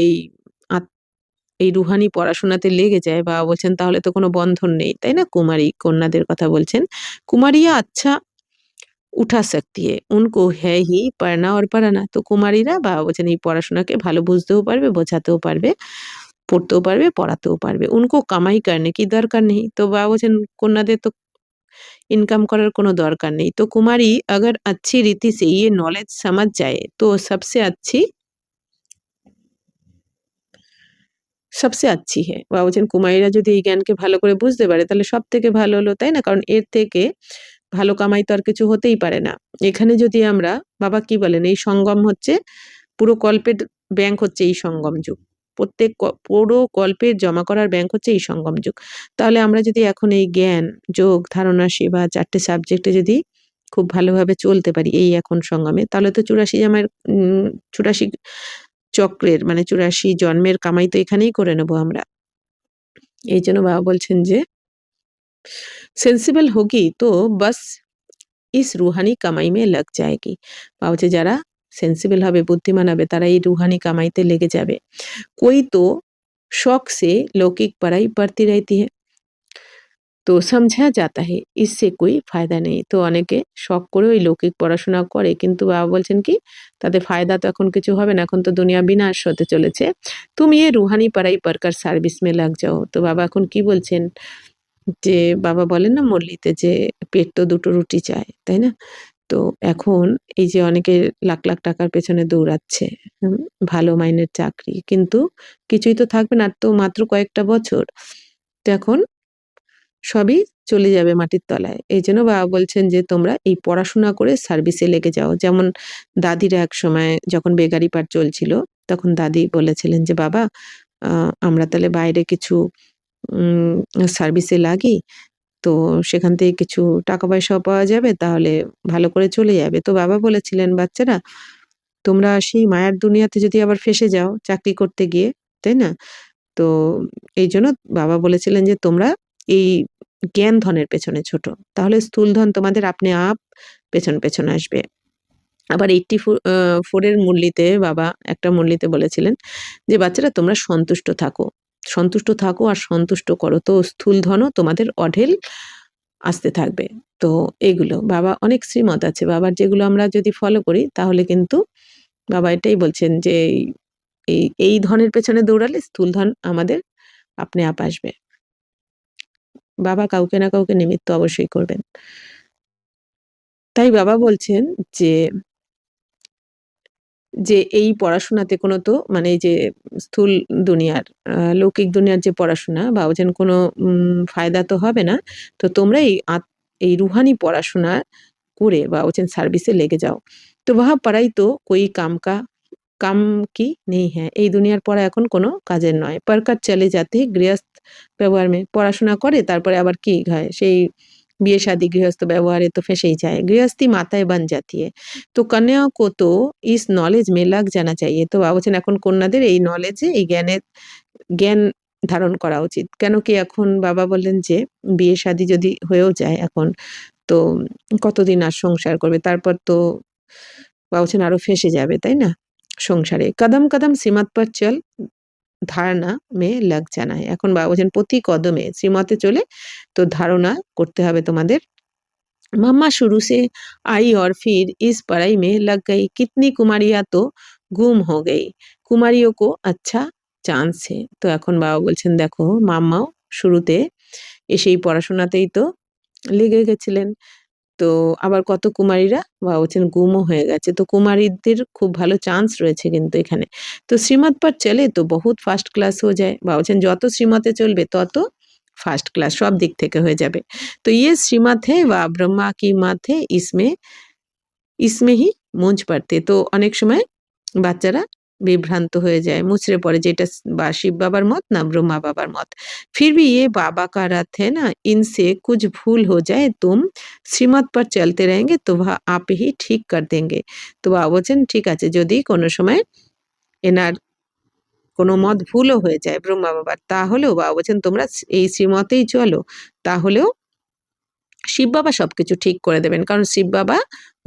এই রুহানি পড়াশোনাতে লেগে যায় বা বলছেন তাহলে তো কোনো বন্ধন নেই, তাই না? কুমারী কন্যাদের কথা বলছেন। কুমারিয়া আচ্ছা উঠা सकती है, उनको है ही पढ़ना और पढ़ाना। তো কুমারীরা বাবা বলছেন এই পড়াশোনাকে ভালো বুঝতেও পারবে, বোঝাতেও পারবে, পড়তেও পারবে, পড়াতেও পারবে। उनको कमाई करने की दरकार नहीं। তো বাবা বলছেন কন্যাদের তো इनकम করার কোনো दरकार नहीं। तो कुमारी अगर अच्छी रीति से ये नॉलेज समझ जाए तो সবসে আচ্ছি হ্যাঁ। বাবা বলছেন কুমারীরা যদি এই জ্ঞানকে ভালো করে বুঝতে পারে তাহলে সবথেকে ভালো হলো, তাই না? কারণ এর থেকে ভালো কামাই তো আর কিছু হতেই পারে না। এখানে যদি আমরা বাবা কি বলেন এই সঙ্গম হচ্ছে পুরো কল্পের ব্যাংক হচ্ছে এই সঙ্গম যুগ। প্রত্যেক পুরো কল্পের জমা করার ব্যাংক হচ্ছে এই সঙ্গম যুগ। তাহলে আমরা যদি এখন এই জ্ঞান, যোগ, ধারণা, সেবা ৪ টে সাবজেক্টে যদি খুব ভালোভাবে চলতে পারি এই এখন সঙ্গমে তাহলে তো ৮৪ চক্রের মানে ৮৪ জন্মের কামাই তো এখানেই করে নেব আমরা। এইজন্য বাবা বলছেন যে सेंसिबल होगी तो बस इस रूहानी कमाई में लग जाएगी। বাবা বলছে যারা সেন্সিবল হবে, বুদ্ধিমান হবে তারা এই রুহানি কামাইতে লেগে যাবে। कोई तो शौक से लौकिक पढ़ाई पढ़ती रहती है তো समझा जाता है इससे कोई फायदा नहीं। তো অনেকে শখ করে ওই লৌকিক পড়াশোনা করে কিন্তু বাবা বলছেন কি তাতে ফায়দা তো এখন কিছু হবে না, এখন তো দুনিয়া বিনাশ হতে চলেছে। তুমি এ রুহানি পড়াই পড়কার সার্ভিস মে লাগ যাও। তো বাবা এখন কি বলছেন যে বাবা বলেন না মুরলিতে যে পেট তো দুটো রুটি চায়, তাই না? তো এখন এই যে অনেকে লাখ, লাখ টাকার পেছনে দৌড়াচ্ছে, ভালো মাইনের চাকরি। কিন্তু কিছুই তো থাকবে না, আর তো মাত্র কয়েকটা বছর। তো এখন সবই চলে যাবে মাটির তলায়। এইজন্য বাবা বলছেন যে তোমরা এই পড়াশোনা করে সার্ভিসে লেগে যাও। যেমন দাদিরা একসময় যখন বেকারি পাট চলছিল তখন দাদি বলেছিলেন যে, "বাবা আমরা তাহলে বাইরে কিছু উম সার্ভিসে লাগি। তো সেখান থেকে কিছু টাকা পয়সাও পাওয়া যাবে, তাহলে ভালো করে চলে যাবে।" তো বাবা বলেছিলেন, "বাচ্চারা তোমরা সেই মায়ার দুনিয়াতে যদি আবার ফেঁসে যাও চাকরি করতে গিয়ে, তাই না? তো এইজন্য বাবা বলেছিলেন যে তোমরা এই জ্ঞান ধনের পেছনে ছোটো। তাহলে স্থূল ধন তোমাদের আপনি আপ পেছন আসবে।" আবার 84 এর মুরলিতে বাবা একটা মুরলিতে বলেছিলেন যে, "বাচ্চারা তোমরা সন্তুষ্ট থাকো। সন্তুষ্ট থাকো আর সন্তুষ্ট করো। তো স্থূল ধনও তোমাদের অঢেল আসতে থাকবে।" তো এগুলো বাবা অনেক শ্রীমত আছে। বাবার যেগুলো আমরা যদি ফলো করি তাহলে কিন্তু বাবা এটাই বলছেন যে এই ধনের পেছনে দৌড়ালে স্থূল ধন আমাদের আপনি আপ আসবে। বাবা কাউকে না কাউকে নিমিত্ত অবশ্যই করবেন। তাই বাবা বলছেন যে, এই পড়াশোনাতে কোনো তো মানে এই যে স্থূল দুনিয়ার লৌকিক দুনিয়ার যে পড়াশোনা বাবা বলছেন কোনো ফায়দা তো হবে না। তো তোমরা এই রুহানি পড়াশোনা করে বাবা বলছেন সার্ভিসে লেগে যাও। তো वह पढ़ाई तो कोई काम की नहीं है। এই দুনিয়ার পড়া এখন কোনো কাজের নয়। पढ़कर चले जाते हैं गृहस्थ ব্যবহার में। পড়াশোনা করে তারপরে আবার কি হয়? সেই বিয়ে শাদী গৃহস্থ ব্যবহারে তো ফেঁসেই যায়। গৃহস্থী মাতায় बन जाती है। তো कन्याओं को तो इस नॉलेज में लग जाना चाहिए। তো বাবা বলছেন এখন কন্যাদের এই নলেজে এই জ্ঞান ধারণ করা উচিত। কেন কি এখন বাবা বললেন যে বিয়ে শাদী যদি হয়েও যায় এখন তো কতদিন আর সংসার করবে? তারপর তো বাবা বলছেন আরো ফেঁসে যাবে, তাই না? সংসারে। কদম, কদম শ্রীমত পর চল ধারণা মে লাগ জানা है। এখন বাবা বলছেন প্রতি কদমে শ্রীমতে চলে তো ধারণা করতে হবে তোমাদের। मम्मा शुरू से आई और फिर इस पढ़ाई में लग गई, कितनी कुमारियाँ तो गुम हो गई, কুমারীও को अच्छा চান্স है। তো এখন বাবা বলছেন দেখো মাম্মাও শুরুতে এসেই পড়াশোনাতেই তো লেগে গেছিলেন। তো আবার কত কুমারীরা বাবা বলছেন গুমও হয়ে গেছে। তো কুমারীদের খুব ভালো চান্স রয়েছে কিন্তু এখানে। তো শ্রীমত পর চলে তো বহুত ফার্স্ট ক্লাস হয়ে যায়। বাবা বলছেন যত শ্রীমতে চলবে তত ফার্স্ট ক্লাস সব দিক থেকে হয়ে যাবে। তো ये श्रीमत है व ब्रह्मा की मत है, इसमें इसमें ही मूंझ पड़ते। तो अनेक समय বাচ্চারা বিভ্রান্ত হয়ে যায়, মুচড়ে পড়ে যে এটা বা শিব বাবার মত না ब्रह्मा बाबार मत। फिर भी ये बाबा का रथ है ना, इनसे कुछ भूल हो जाए तुम শ্রীমত पर चलते रहेंगे तो वह आप ही ठीक कर देंगे। তো বাবা বলছেন ঠিক আছে, যদি কোনো সময় এনার কোনো মত ভুলও হয়ে যায় ব্রহ্মা বাবার, তাহলেও বাবা বলছেন তোমরা এই শ্রীমতেই চলো, তাহলেও শিব বাবা সবকিছু ঠিক করে দেবেন, কারণ শিব বাবা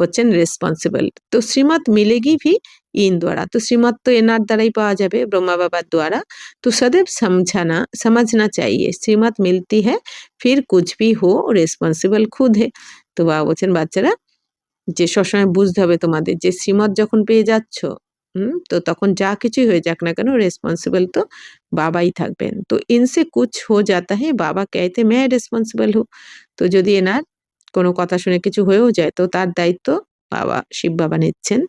হচ্ছেন রেসপন্সিবল। তো শ্রীমত মিলেগি ভি इन द्वारा, तो श्रीमत तो एनार द्वाराई पावा जाबे ब्रह्मा बाबा द्वारा। तो सदैव समझना चाहिए श्रीमत मिलती है फिर कुछ भी हो रेसपन्सिबल खुद है। तो বাবা বলছেন বাচ্চারা যে সবসময় বুঝতে হবে তোমাদের যে শ্রীমত যখন পেয়ে যাচ্ছ, তো তখন যা কিছুই হয়ে যাক না কেন রেসপন্সিবল তো বাবাই থাকবেন। তো इनसे कुछ हो जाता है बाबा कहते मैं रेस्पॉन्सिबल हूँ। তো যদি এনার কোনো কথা শুনে কিছু হয়েও যায় তো তার দায়িত্ব বাবা শিব বাবা নিচ্ছেন।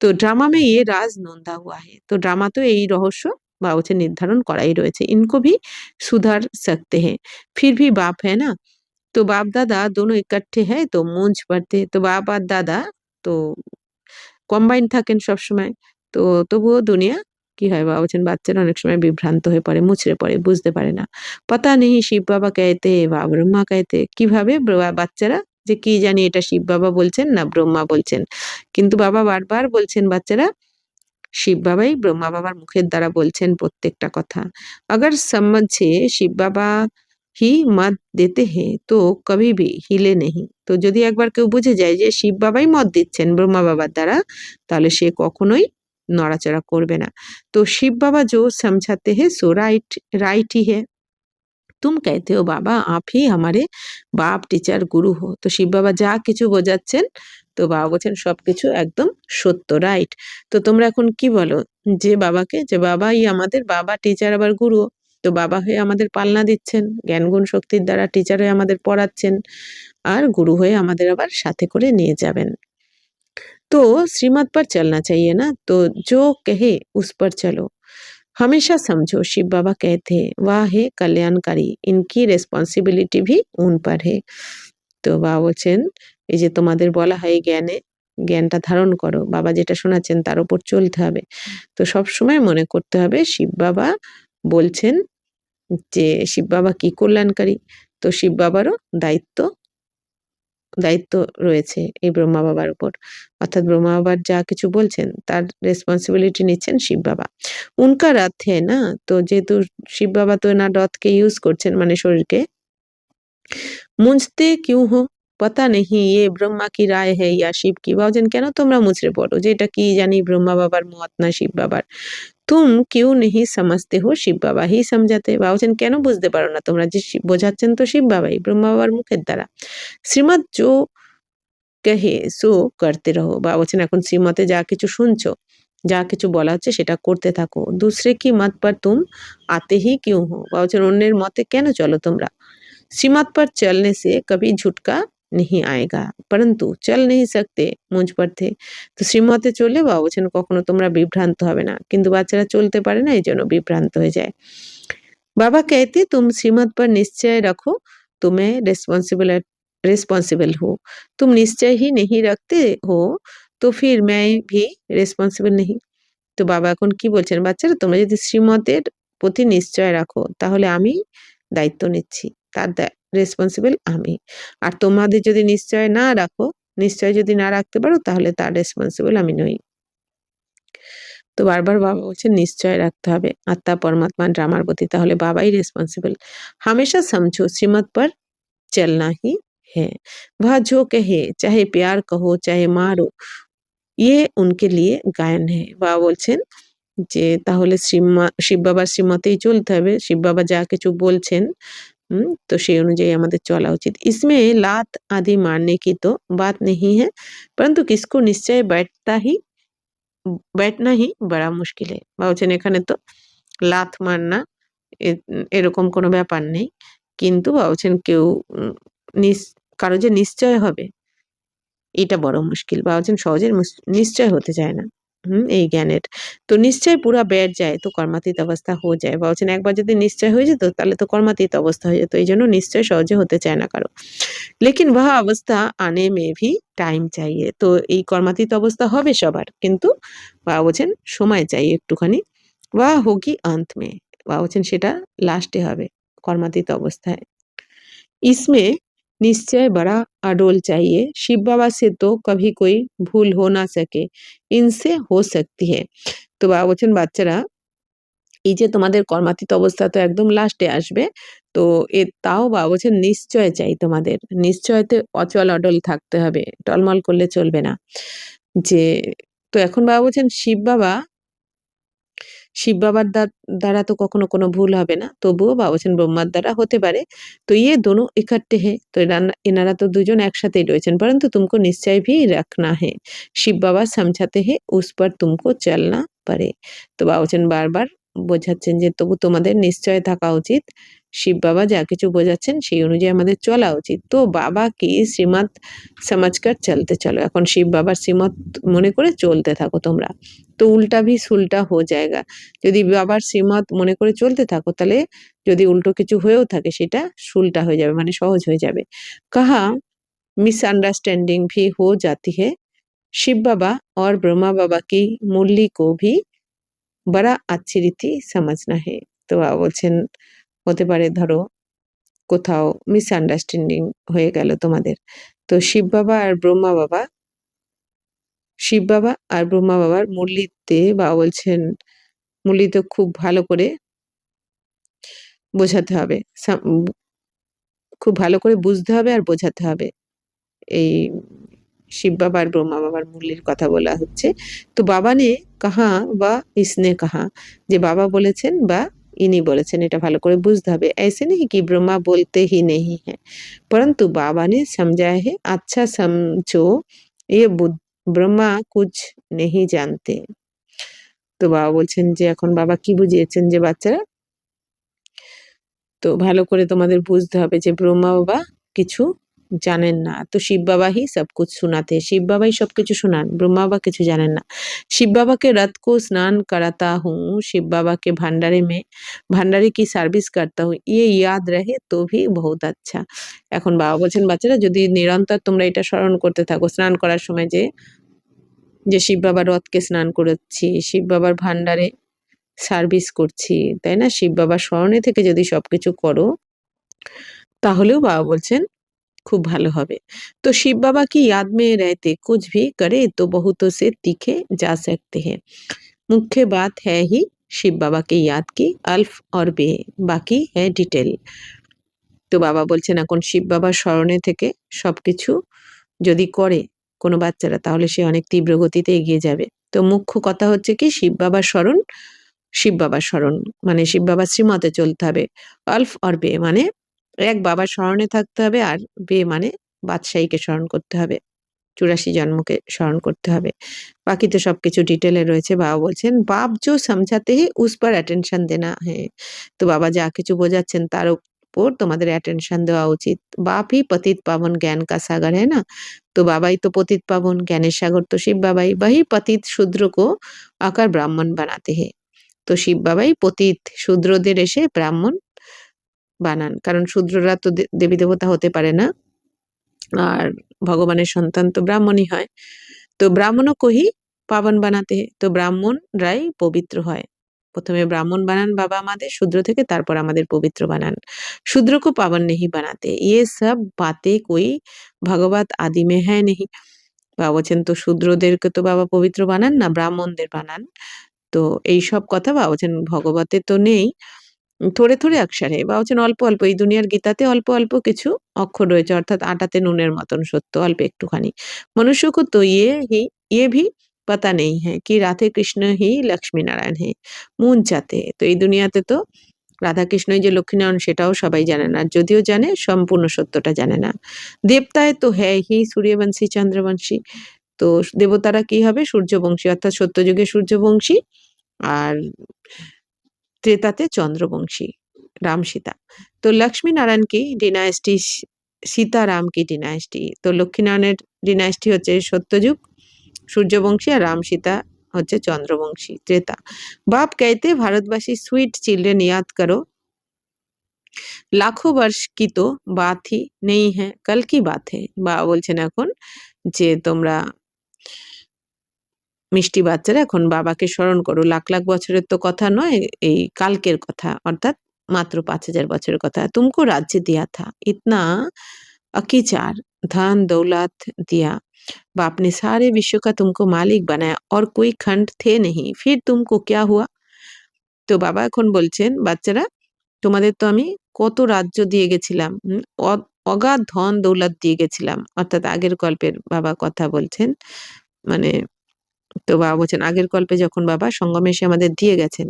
তো ড্রামা में ये राज नोंदा हुआ है। তো ড্রামা তো এই রহস্য বা হচ্ছে নির্ধারণ করাই রয়েছে। इनको भी सुधार सकते हैं। फिर भी बाप है ना, तो बाप दादा दोनों इकट्ठे हैं तो मूंझ पड़ते। তো বাপ আর দাদা তো কম্বাইন্ড থাকেন সবসময়। তো তবুও দুনিয়া কি হয়, বাবা বলছেন বাচ্চারা অনেক সময় বিভ্রান্ত হয়ে পড়ে, মুচড়ে পড়ে, বুঝতে পারে না। পাতা নেই শিব বাবা कहते বা ব্রহ্মা कहते, কিভাবে বাচ্চারা যে কি জানি এটা শিব বাবা বলছেন না ব্রহ্মা বলছেন। কিন্তু বাবা বারবার বলছেন বাচ্চারা শিব বাবাই ব্রহ্মা বাবার মুখের দ্বারা বলছেন প্রত্যেকটা কথা। अगर समझे शिव बाबा ही मत देते हैं तो कभी भी हिले नहीं। তো যদি একবার কেউ বুঝে যায় যে শিব বাবাই মত দিচ্ছেন ব্রহ্মা বাবার দ্বারা, তাহলে সে কখনোই নড়াচড়া করবে না। তো শিব বাবা जो समझाते हैं सो राइट राइट ही है। तुम कहते हो बाबा आप ही हमारे बाप टीचर गुरु हो। তো শিব বাবা যা কিছু বোঝাচ্ছেন তো বাবা বলছেন সবকিছু একদম সত্য, রাইট। তো তোমরা এখন কি বলো যে বাবাকে, যে বাবাই আমাদের বাবা টিচার আবার গুরু। তো বাবা হয়ে আমাদের পালনা দিচ্ছেন, জ্ঞান গুণ শক্তির দ্বারা টিচার হয়ে আমাদের পড়াচ্ছেন, আর গুরু হয়ে আমাদের আবার সাথে করে নিয়ে যাবেন। तो श्रीमत पर चलना चाहिए ना, तो जो कहे उस पर चलो। हमेशा समझो शिव बाबा कहते हैं वाह है कल्याणकारी, इनकी রেসপন্সিবিলিটি भी उन पर है। তো বাবা বলছেন এই যে তোমাদের বলা হয় জ্ঞানে, জ্ঞানটা ধারণ করো, বাবা যেটা শোনাচ্ছেন তার উপর চলতে হবে। তো সবসময় মনে করতে হবে শিব বাবা বলছেন যে শিব বাবা কি কল্যাণকারী। তো শিব বাবারও দায়িত্ব রয়েছে এই ব্রহ্মা বাবার উপর, অর্থাৎ ব্রহ্মা বাবার যা কিছু বলছেন তার রেসপন্সিবিলিটি নিচ্ছেন শিব বাবা। উনকা রথ है ना, তো যেহেতু শিব বাবা তো এনার রথকে ইউজ করছেন মানে শরীরকে। মুঝতে क्यों हो पता नहीं ये ब्रह्मा की राय है या शिव की। ভাবছেন কেন তোমরা মুচড়ে পড়ো যে এটা কি জানি ব্রহ্মা বাবার মত না শিব বাবার। तुम क्यों नहीं समझते हो शिव बाबा ही समझाते। ভাবছেন কেন বুঝতে পারো না তোমরা যে বোঝাচ্ছেন তো শিব বাবাই ব্রহ্মা বাবার মুখের দ্বারা। শ্রীমৎ जो कहे सो करते रहो। বাবা বলছেন এখন শ্রীমতে যা কিছু শুনছো, যা কিছু বলা হচ্ছে সেটা করতে থাকো। दूसरे की मत पर तुम आते ही क्यों हो। বাবা বলছেন অন্যের মতে কেন চলো তোমরা। श्रीमत पर चलने से कभी झुटका नहीं आएगा परंतु चल नहीं सकते मुझ पर थे। তো শ্রীমতে চললে বাবা বলছেন কখনো তোমরা বিভ্রান্ত হবে না, কিন্তু বাচ্চারা চলতে পারে না এই জন্য বিভ্রান্ত হয়ে যায়। बाबा कहते तुम श्रीमत पर निश्चय रखो तुम्हें रिस्पॉन्सिबल हो। तुम निश्चय ही नहीं रखते हो तो फिर मैं भी रेस्पॉन्सिबल नहीं। তো বাবা এখন কি বলছেন বাচ্চারা তোমরা যদি শ্রীমতের প্রতি নিশ্চয় রাখো তাহলে আমি দায়িত্ব নিচ্ছি, তার রেসপন্সিবল আমি। আর তোমাদের যদি নিশ্চয় না রাখো, নিশ্চয় যদি না রাখতে পারো তাহলে তার রেসপন্সিবল আমি নই। তো বারবার বাবা বলছেন নিশ্চয় রাখতে হবে আত্মা পরমাত্মা ড্রামার প্রতি, তাহলে বাবাই রেসপন্সিবল। হামেশা समझो श्रीमत पर चलना ही है। वह जो कहे चाहे प्यार कहो चाहे मारो ये उनके लिए गायन है। বাবা বলছেন যে তাহলে শিব বাবার শ্রীমতেই চলতে হবে, শিব বাবা যা কিছু বলছেন तो সেই অনুযায়ী আমাদের চলা উচিত। इसमें लात आदि मारने की तो बात नहीं है परंतु किसको निश्चय बैठना ही बड़ा मुश्किल है। বাবা বলছেন এখানে তো লাত মারনা এরকম কোনো ব্যাপার নেই, কিন্তু বাবা বলছেন কেউ কারো যে নিশ্চয় হবে এটা বড় মুশকিল। বাবা বলছেন সহজে নিশ্চয় হতে চায় না। এই জ্ঞানের। তো নিশ্চয় पूरा बैठ जाए तो কর্মাতীত অবস্থা हो जाए বা বলছেন একবার যদি নিশ্চয় হয়ে যেত তাহলে তো কর্মাতীত অবস্থা হয়ে যেত। এইজন্য নিশ্চয় সহজে হতে চায় না কারো। लेकिन वह अवस्था आने में भी টাইম चाहिए। তো এই কর্মাতীত অবস্থা হবে সবার। কিন্তু বা বলছেন সময় চাই একটুখানি। वह होगी अंत में বা বলছেন সেটা লাস্টে হবে কর্মাতীত অবস্থায়। इसमें निश्चय बड़ा अडोल चाहिए। शिव बाबा से तो कभी कोई भूल हो ना सके, इनसे हो सकती है। তো বাবা বলছেন বাচ্চারা এই যে তোমাদের কর্মাতীত অবস্থা তো একদম লাস্টে আসবে। তো তাও বাবা বলছেন নিশ্চয় চাই তোমাদের। নিশ্চয়তে অচল অডল থাকতে হবে। টলমল করলে চলবে না। যে তো এখন বাবা বলছেন শিব বাবার দ্বারা তো কখনো কোনো ভুল হবে না। তবুও বাবা বলছেন ব্রহ্মার দ্বারা হতে পারে। তো ये दोनों इकट्ठे हैं। তো এনারা তো দুজন একসাথেই রয়েছেন। परंतु तुमको निश्चय भी रखना है। शिव बाबा समझाते हैं उस पर तुमको चलना पड़े। তো বাবা বলছেন বারবার বোঝাচ্ছেন যে তবু তোমাদের নিশ্চয় থাকা উচিত। শিব বাবা যা কিছু বোঝাচ্ছেন সেই অনুযায়ী আমাদের চলা উচিত। তো বাবা কি শ্রীমত সমাজকার চলতে চলো। এখন শিব বাবার শ্রীমত মনে করে চলতে থাকো তোমরা। তো উল্টা भी सुलटा हो जाएगा। যদি বাবার শ্রীমত মনে করে চলতে থাকো তাহলে যদি উল্টো কিছু হয়েও থাকে সেটা সুলটা হয়ে যাবে মানে সহজ হয়ে যাবে। कहा मिसअंडरस्टैंडिंग भी हो जाती है। शिव बाबा और ब्रह्मा बाबा की मुरली को भी बड़ा अच्छी रीति समझना है। তো বাবা বলছেন হতে পারে ধরো কোথাও মিসআন্ডারস্ট্যান্ডিং হয়ে গেল তোমাদের। তো শিব বাবা আর ব্রহ্মা বাবার মুরলিতে বাবা বলছেন মুরলি তো খুব ভালো করে বোঝাতে হবে। খুব ভালো করে বুঝতে হবে আর বোঝাতে হবে। এই শিব বাবা আর ব্রহ্মা বাবার মুরলির কথা বলা হচ্ছে। তো বাবা নে কাহা বা ইসনে কাহা যে বাবা বলেছেন বা ইনি বলেছেন এটা ভালো করে বুঝতে হবে। ऐसे नहीं कि ब्रह्मा बोलते ही नहीं है, परंतु बाबा ने समझाया है अच्छा समझो ये ब्रह्मा कुछ नहीं जानते। তো বাবা বলছেন যে এখন বাবা কি বুঝিয়েছেন যে বাচ্চারা তো ভালো করে তোমাদের বুঝতে হবে যে ব্রহ্মা বাবা কিছু জানেন না। তো শিব বাবা ही सब कुछ सुनाते। শিব বাবাই সবকিছু শোনান। ব্রহ্মা বাবা কিছু জানেন না। शिव बाबा के रथ को स्नान कराता हूँ। शिव बाबा के भंडारे की सर्विस करता हूँ। ये याद रहे तो भी बहुत अच्छा। এখন বাবা বলছেন বাচ্চারা যদি নিরন্তর তোমরা এটা স্মরণ করতে থাকো স্নান করার সময় যে শিব বাবার রথকে স্নান করাচ্ছি, শিব বাবার ভান্ডারে সার্ভিস করছি, তাই না? শিব বাবার স্মরণে থেকে যদি সবকিছু করো তাহলেও বাবা বলছেন খুব ভালো হবে। তো শিব बाबा की याद में रहते कुछ भी करे तो बहुतों से तीखे जा सकते हैं। मुख्य बात है ही शिव बाबा की याद की अल्फ और बे, बाकी है डिटेल। তো বাবা বলছেন এখন শিব বাবার স্মরণে থেকে সবকিছু যদি করে কোনো বাচ্চারা তাহলে সে অনেক তীব্র গতিতে এগিয়ে যাবে। তো মুখ্য কথা হচ্ছে কি শিব বাবার স্মরণ মানে শিব বাবার শ্রীমতে চলতে হবে। আলফ আর বে মানে এক বাবার স্মরণে থাকতে হবে আর বে মানে বাদশাহীকে স্মরণ করতে হবে। 84 জন্মকে স্মরণ করতে হবে। বাকি তো সবকিছু ডিটেলে রয়েছে। বাবা বলছেন বাপ जो समझाते हैं उस पर अटेंशन देना है। তো বাবা যা কিছু বোঝাচ্ছেন তার উপর তোমাদের অ্যাটেনশন দেওয়া উচিত। বাপই পতিত পাবন জ্ঞান का सागर है ना। তো বাবাই তো পতিত পাবন জ্ঞানের সাগর তো শিব বাবাই। वही पतित शूद्र को आकर ब्राह्मण बनाते हैं। তো শিব বাবাই পতিত শূদ্রদের এসে ব্রাহ্মণ বানান। কারণ শূদ্ররা তো দেবী দেবতা হতে পারে না। আর ভগবানের সন্তান তো ব্রাহ্মণই হয়। তো ব্রাহ্মণও কহি পাবন বানাতে তো ব্রাহ্মণরাই পবিত্র হয়। প্রথমে ব্রাহ্মণ বানান বাবা আমাদের শূদ্র থেকে তারপর আমাদের পবিত্র বানান। শূদ্রকে পাবন নেহি বানাতে ये सब बातें कोई भगवत आदि में है नहीं। বাবা বলছেন তো শূদ্রদেরকে তো বাবা পবিত্র বানান না ব্রাহ্মণদের বানান। তো এইসব কথা বাবা বলছেন ভগবতে তো নেই। থোড়ে থোড়ে অক্ষরে বা বলছেন অল্প অল্প এই দুনিয়ার গীতাতে অল্প অল্প কিছু অক্ষর রয়েছে অর্থাৎ আটাতে নুনের মতন সত্য অল্প একটুখানি। মনুষ্যকে তো ये भी पता नहीं है कि রাধে কৃষ্ণ হি লক্ষ্মী নারায়ণ হে মন চাতে। তো এই দুনিয়াতে তো রাধা কৃষ্ণই যে লক্ষ্মীনারায়ণ সেটাও সবাই জানে না। যদিও জানে সম্পূর্ণ সত্যটা জানে না। দেবতায় তো হ্যাঁ হি সূর্যবংশী চন্দ্রবংশী। তো দেবতারা কি হবে সূর্যবংশী অর্থাৎ সত্যযুগে সূর্যবংশী আর त्रेताते चंद्रवंशी राम सीता। तो लक्ष्मी नारायण की डिनाइस्टी सीताराम की डिनाइस्टी। तो लक्ष्मी नारायणের ডিনাইস্টি হচ্ছে সত্যযুগ সূর্যবংশী আর রাম সীতা হচ্ছে চন্দ্রবংশী, ত্রেতা। বাপ कहते भारतवासी स्वीट चिल्ड्रेन याद करो, লাখো বর্ষ কি তো বাত হি নেই হ্যাঁ, কাল কি বাত হে। বাবা বলছেন এখন যে তোমরা মিষ্টি বাচ্চারা এখন বাবাকে স্মরণ করো, লাখ লাখ বছরের তো কথা নয়, এই কালকের কথা, অর্থাৎ মাত্র 5,000 বছরের কথা। তুমকো রাজ্য দিয়া থা, इतना अकीचार धन दौलत दिया, बाप ने सारे विश्व का तुमको मालिक बनाया और कोई खंड थे नहीं, फिर तुमको क्या हुआ। তো বাবা এখন বলছেন বাচ্চারা তোমাদের তো আমি কত রাজ্য দিয়ে গেছিলাম, অগাধ ধন দৌলত দিয়ে গেছিলাম, অর্থাৎ আগের গল্পের বাবা কথা বলছেন। মানে তো বাবা বলছেন আগের কল্পে যখন বাবা সঙ্গমে এসে আমাদের দিয়ে গেছেন,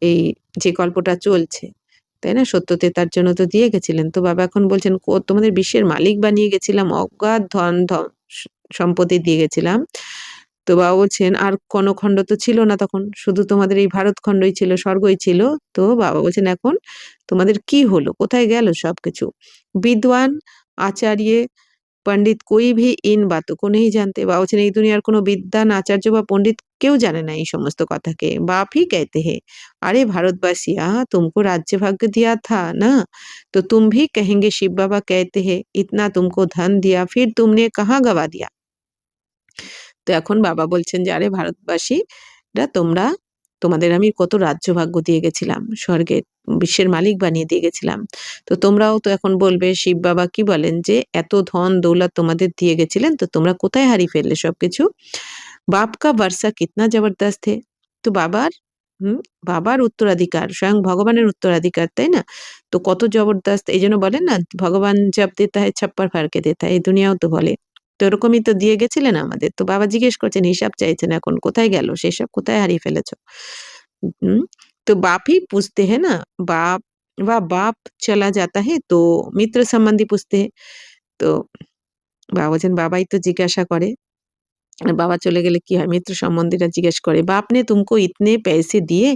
এই যে গল্পটা চলছে, তাই না, সত্যতেতার জন্য তো দিয়ে গেছিলেন। তো বাবা এখন বলছেন তোমাদের বিশ্বের মালিক বানিয়ে গেছিলাম, অগাধ ধন সম্পত্তি দিয়ে গেছিলাম। তো বাবা বলছেন আর কোনো খণ্ড তো ছিল না তখন, শুধু তোমাদের এই ভারত খণ্ডই ছিল, স্বর্গই ছিল। তো বাবা বলছেন এখন তোমাদের কি হলো, কোথায় গেল সবকিছু। বিদ্বান আচার্য पंडित कोई भी इन बातों को नहीं जानते। বাবা বলছেন এই দুনিয়ার কোনো বিদ্বান আচার্য বা পণ্ডিত কেউ জানে না এই সমস্ত কথাকে। बाप ही कहते हैं अरे भारतवासिया तुमको राज्य भाग्य दिया था ना, तो तुम भी कहेंगे शिव बाबा कहते हैं इतना तुमको धन दिया फिर तुमने कहाँ गवा दिया। তো এখন বাবা বলছেন যে আরে ভারতবাসীরা তোমরা, তোমাদের আমি কত রাজ্য ভাগ্য দিয়ে গেছিলাম, স্বর্গের বিশ্বের মালিক বানিয়ে দিয়ে গেছিলাম। তো তোমরাও তো এখন বলবে শিব বাবা কি বলেন যে এত ধন দৌলত তোমাদের দিয়ে গেছিলেন, তো তোমরা কোথায় হারিয়ে ফেললে সবকিছু। বাপ কা বর্ষা কিতনা জবরদস্ত হে। তো বাবার উত্তরাধিকার স্বয়ং ভগবানের উত্তরাধিকার, তাই না, তো কত জবরদস্ত। এই জন্য বলেন না ভগবান জব দেতা হয় ছাপ্পার ফাড়কে দেতা হয়, এই দুনিয়াও তো বলে। তো এরকমই তো দিয়ে গেছিলেন আমাদের। তো বাবা জিজ্ঞেস করছেন, হিসাব চাইছেন এখন, কোথায় গেল সেসব, কোথায় হারিয়ে ফেলেছো। तो बाप ही पूछते हैं ना, बाप चला जाता है तो मित्र संबंधी पूछते हैं। তো বাবা বলছেন বাবাই তো জিজ্ঞাসা করে, আর বাবা চলে গেলে কি হয়, মিত্র সম্বন্ধীরা জিজ্ঞেস করে বাপ নে তুমকো ইতনে पैसे दिए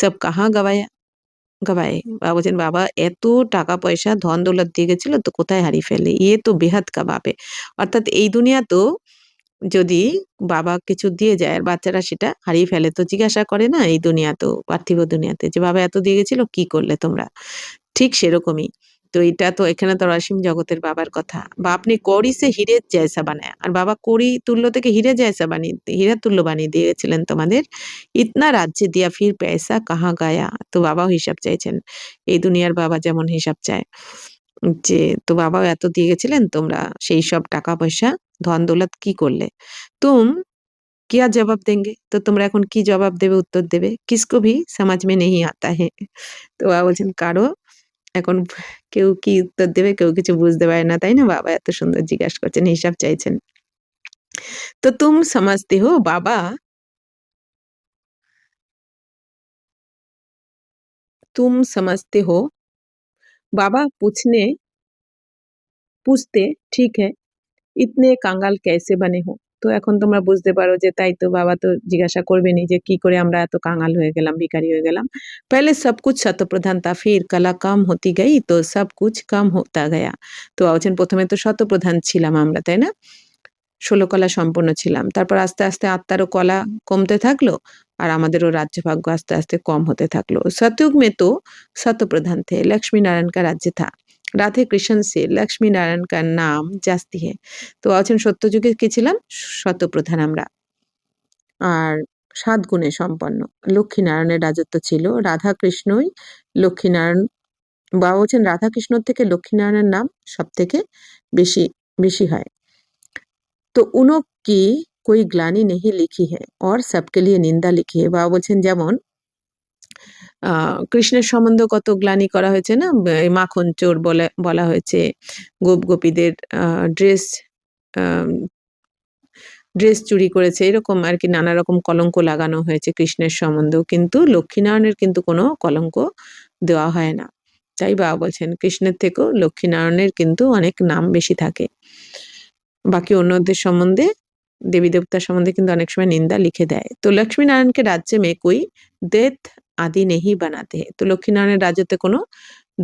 सब कहाँ गवाया गवाए। বাবা বলছেন বাবা এত টাকা পয়সা ধন দৌলত দিয়ে গেছিল, তো কোথায় হারিয়ে ফেলে। ইয়ে তো বেহাত কা বাপে, অর্থাৎ এই দুনিয়া তো যদি বাবা কিছু দিয়ে যায় আর বাচ্চারা সেটা হারিয়ে ফেলে, তো জিজ্ঞাসা করে না এই দুনিয়া তো, পার্থিব দুনিয়াতে, যে বাবা এত দিয়ে গেছিল কি করলে তোমরা। ঠিক সেরকমই তো এটা তো এখানে তো অসীম জগতের বাবার কথা। বা আপনি কড়ি সে হিরে জয়সা বানায়, আর বাবা কড়ি তুল্য থেকে হিরে জয়সা বানিয়ে, হীরা তুল্য বানিয়ে দিয়েছিলেন তোমাদের। ইতনা রাজ্যে দিয়া ফির পয়সা কাহা গায়া। তো বাবাও হিসাব চাইছেন, এই দুনিয়ার বাবা যেমন হিসাব চায় যে তো বাবাও এত দিয়ে গেছিলেন, তোমরা সেই সব টাকা পয়সা ধন দৌলত কি করলে। তুম क्या जवाब देंगे, তো তোমরা এখন কি জবাব দেবে, উত্তর দেবে। কিসকো ভি সমাজ মে নেহি আতা হে। তো বাবা বলছেন কারো এখন কেউ কি উত্তর দেবে, কেউ কিছু বুঝতে পারে না, তাই না। বাবা এত সুন্দর জিজ্ঞাসা করছেন, হিসাব চাইছেন। তো তুম সমাজতে হো বাবা, তুম সমাজতে হো বাবা पूछते ठीक है ইতনে কাঙ্গাল कैसे बने हो। তো এখন তোমরা বুঝতে পারো যে তাই তো বাবা তো জিজ্ঞাসা করবেনই যে কি করে আমরা এত কাঙ্গাল হয়ে গেলাম, ভিখারি হয়ে গেলাম। पहले सब कुछ शतप्रधान था फिर कला कम होती गई तो सब कुछ कम होता गया। তো বলছেন প্রথমে তো শতপ্রধান ছিলাম আমরা, তাই না, 16 কলা সম্পন্ন ছিলাম, তারপর আস্তে আস্তে আত্মারও কলা কমতে থাকলো আর আমাদেরও রাজ্যভাগ্য আস্তে আস্তে কম হতে থাকলো। सतयुग में तो शतप्रधान थे, लक्ष्मी नारायण का राज्य था, রাধে কৃষ্ণ সে লক্ষ্মী নারায়ণ কার নাম জাস্তি হে। তো বলছেন সত্যযুগে কি ছিলাম, শতপ্রধান আমরা, আর 7 গুণে সম্পন্ন। লক্ষ্মীনারায়ণের রাজত্ব ছিল, রাধা কৃষ্ণই লক্ষ্মীনারায়ণ। বাবা বলছেন রাধা কৃষ্ণর থেকে লক্ষ্মীনারায়ণের নাম সব থেকে বেশি বেশি হয়। তো উনকি कोई ग्लानि नहीं लिखी है और सबके लिए निंदा लिखी है। বাবা বলছেন যেমন কৃষ্ণের সম্বন্ধে কত গ্লানি করা হয়েছে না, মাখন চোর বলা হয়েছে, গোপ গোপীদের ড্রেস ড্রেস চুরি করেছে, এরকম আর কি নানা রকম কলঙ্ক লাগানো হয়েছে কৃষ্ণের সম্বন্ধেও, কিন্তু লক্ষ্মীনারায়ণের কিন্তু কোনো কলঙ্ক দেওয়া হয় না। তাই বাবা বলছেন কৃষ্ণের থেকেও লক্ষ্মীনারায়ণের কিন্তু অনেক নাম বেশি থাকে। বাকি অন্যদের সম্বন্ধে, দেবী দেবতার সম্বন্ধে কিন্তু অনেক সময় নিন্দা লিখে দেয়। তো লক্ষ্মী নারায়ণকে রাজ্যে মে কই দৈত আদি নেহি বানাতে হে। তো লক্ষ্মীনারায়ণের রাজ্যতে কোনো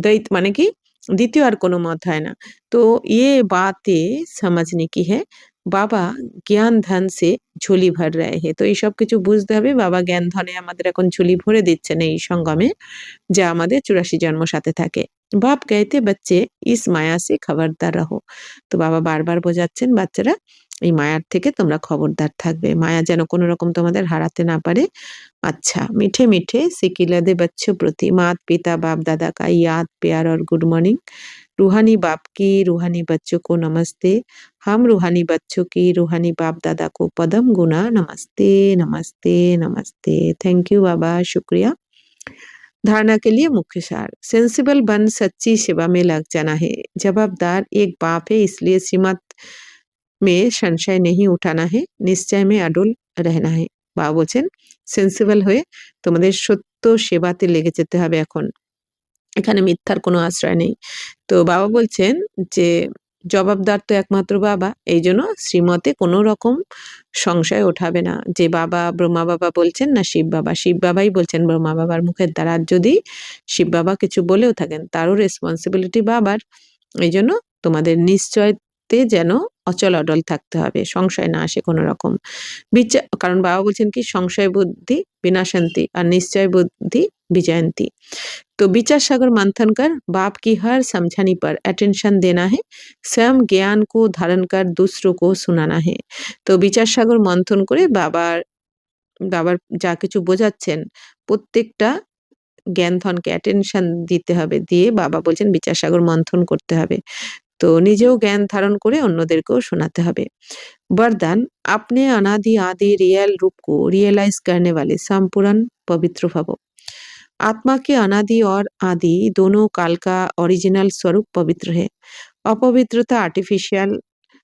দৈত মানে কি দ্বিতীয় আর কোনো মত হয় না। তো ইয়ে বাতে সমাজনে কি হ্যাঁ, বাবা জ্ঞান ধন সে ঝুলি ভর রহে হে। তো এইসব কিছু বুঝতে হবে, বাবা জ্ঞান ধনে আমাদের এখন ঝুলি ভরে দিচ্ছেন এই সঙ্গমে, যা আমাদের 84 জন্ম সাথে থাকে। বাপ कहते बच्चे इस माया से खबरदार रहो। তো বাবা বারবার বোঝাচ্ছেন, বাচ্চারা এই মায়ার থেকে তোমরা খবরদার থাকবে, মায়া যেন কোনো রকম তোমাদের হারাতে না পারে। अच्छा मीठे मीठे सिकिलदे बच्चों प्रति माता पिता बाप दादा का याद प्यार और गुड मॉर्निंग। रूहानी बाप की रूहानी बच्चों को नमस्ते। हम रूहानी बच्चों की रूहानी बाप दादा को पदम गुना नमस्ते नमस्ते नमस्ते। थैंक यू बाबा, शुक्रिया। धारणा के लिए मुख्य सार, सेंसिबल बन सच्ची सेवा में लग जाना है। जवाबदार एक बाप है, इसलिए श्रीमत में संशय नहीं उठाना है, निश्चय में अडुल रहना है। বাবা বলছেন সেন্সিবল হয়ে তোমাদের সত্য সেবাতে লেগে যেতে হবে এখন, এখানে মিথ্যার কোনো আশ্রয় নেই। তো বাবা বলছেন যে জবাবদার তো একমাত্র বাবা, এই জন্য শ্রীমতে কোনো রকম সংশয় ওঠাবে না যে বাবা ব্রহ্মা বাবা বলছেন না শিব বাবা, শিব বাবাই বলছেন ব্রহ্মা বাবার মুখের দ্বারা। আর যদি শিব বাবা কিছু বলেও থাকেন তারও রেসপন্সিবিলিটি বাবার। এই জন্য তোমাদের নিশ্চয়তে যেন অচল অডল থাকতে হবে, সংশয় না আসে কোনো রকম। কারণ বাবা বলছেন কি সংশয় বুদ্ধি বিনাশান্তি আর নিশ্চয় বুদ্ধি विजयंती। तो विचार सागर मंथन कर बाप की हर समझाने पर अटेंशन देना है, स्वयं ज्ञान को धारण कर दूसरों को सुनाना है। तो विचार सागर मंथन করে বাবার যা কিছু বোঝাচ্ছেন প্রত্যেকটা জ্ঞান ধনকে অ্যাটেনশন দিতে হবে, দিয়ে বাবা বলছেন বিচার সাগর মন্থন করতে হবে। তো নিজেও জ্ঞান ধারণ করে অন্যদেরকেও শোনাতে হবে। वरदान, अपने अनादि आदि रियल रूप को रियलाइज करने वाले संपूर्ण पवित्र भवो। आत्मा के अनादि और आदि दोनों काल का ओरिजिनल स्वरूप पवित्र है। अपवित्रता आर्टिफिशियल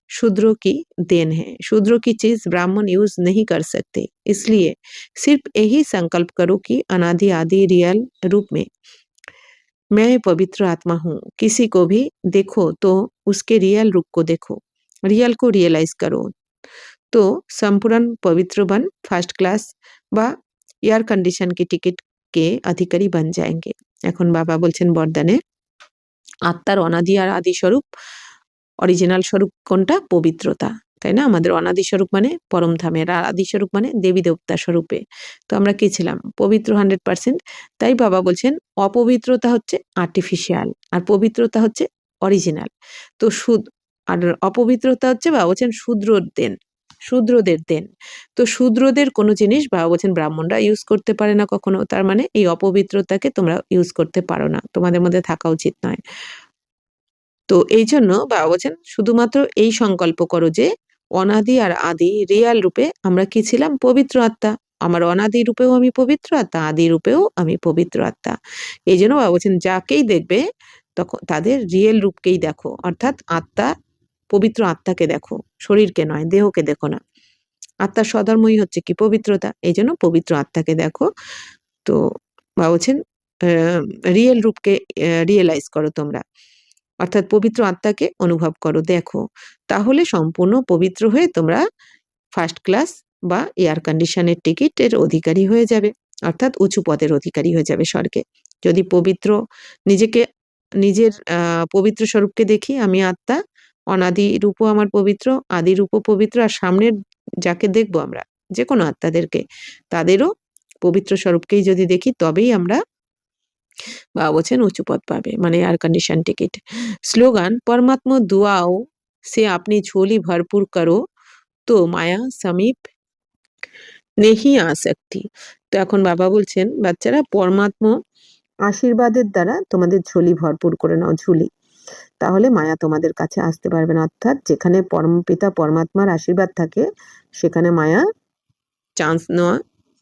शूद्रों की देन है। शूद्रों की चीज ब्राह्मण यूज नहीं कर सकते, इसलिए सिर्फ यही संकल्प करो कि अनादि आदि रियल रूप में मैं पवित्र आत्मा हूँ। किसी को भी देखो तो उसके रियल रूप को देखो, रियल को रियलाइज करो, तो संपूर्ण पवित्र बन फर्स्ट क्लास বা এয়ার কন্ডিশন की টিকিট के अधिकारी बन जाएंगे। এখন বাবা বলছেন বরদানে আত্মার অনাদি আর আদি স্বরূপ, অরিজিনাল স্বরূপ কোনটা? পবিত্রতা, তাই না? আমাদের অনাদি স্বরূপ মানে পরম ধামের, আর আদি স্বরূপ মানে দেবী দেবতা স্বরূপে। তো আমরা কি ছিলাম? পবিত্র 100%। তাই বাবা বলছেন অপবিত্রতা হচ্ছে আর্টিফিশিয়াল আর পবিত্রতা হচ্ছে অরিজিনাল। তো আর অপবিত্রতা হচ্ছে বাবা বলছেন শূদ্রদের দেন। তো শূদ্রদের কোনো জিনিস বাবা বলছেন ব্রাহ্মণরা ইউজ করতে পারে না কখনো। তার মানে এই অপবিত্রতাকে তোমরা ইউজ করতে পারো না, তোমাদের মধ্যে থাকা উচিত নয়। তো এই জন্য বাবা বলছেন শুধুমাত্র এই সংকল্প করো যে অনাদি আর আদি রিয়াল রূপে আমরা কি ছিলাম? পবিত্র আত্মা। আমার অনাদি রূপেও আমি পবিত্র আত্মা, আদি রূপেও আমি পবিত্র আত্মা। এই জন্য বাবা বলছেন যাকেই দেখবে তখন তাদের রিয়েল রূপকেই দেখো, অর্থাৎ আত্মা, পবিত্র আত্মাকে দেখো, শরীরকে নয়, দেহকে দেখো না। আত্মার স্বধর্মই হচ্ছে কি? পবিত্রতা। এই জন্য পবিত্র আত্মাকে দেখো। তো বাবা বলছেন রিয়েল রূপকে রিয়েলাইজ করো তোমরা, অর্থাৎ পবিত্র আত্মাকে অনুভব করো, দেখো, তাহলে সম্পূর্ণ পবিত্র হয়ে তোমরা ফার্স্ট ক্লাস বা এয়ার কন্ডিশনের টিকিটের অধিকারী হয়ে যাবে, অর্থাৎ উঁচু পদের অধিকারী হয়ে যাবে স্বর্গে। যদি পবিত্র নিজেকে, নিজের পবিত্র স্বরূপকে দেখি, আমি আত্মা, অনাদি রূপও আমার পবিত্র, আদি রূপও পবিত্র, আর সামনের যাকে দেখবো আমরা, যে কোনো আত্মাদেরকে, তাদেরও পবিত্র স্বরূপকেই যদি দেখি তবেই আমরা বাবা বলছেন উঁচু পদ পাবে, মানে এয়ার কন্ডিশন টিকিট। স্লোগান, परमात्मा दुआओं से अपनी झोली भरपूर करो तो माया समीप नहीं आ सकती। তো এখন বাবা বলছেন বাচ্চারা পরমাত্মা আশীর্বাদের দ্বারা তোমাদের ঝুলি ভরপুর করে নাও, ঝুলি, তাহলে মায়া তোমাদের কাছে আসতে পারবে না। অর্থাৎ যেখানে পরমপিতা পরমাত্মার আশীর্বাদ থাকে সেখানে মায়া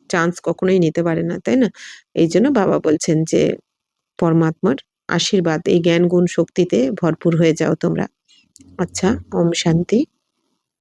চান্স কখনোই নিতে পারে না, তাই না? এই জন্য বাবা বলছেন যে পরমাত্মার আশীর্বাদ, এই জ্ঞান গুণ শক্তিতে ভরপুর হয়ে যাও তোমরা। আচ্ছা, ওম শান্তি।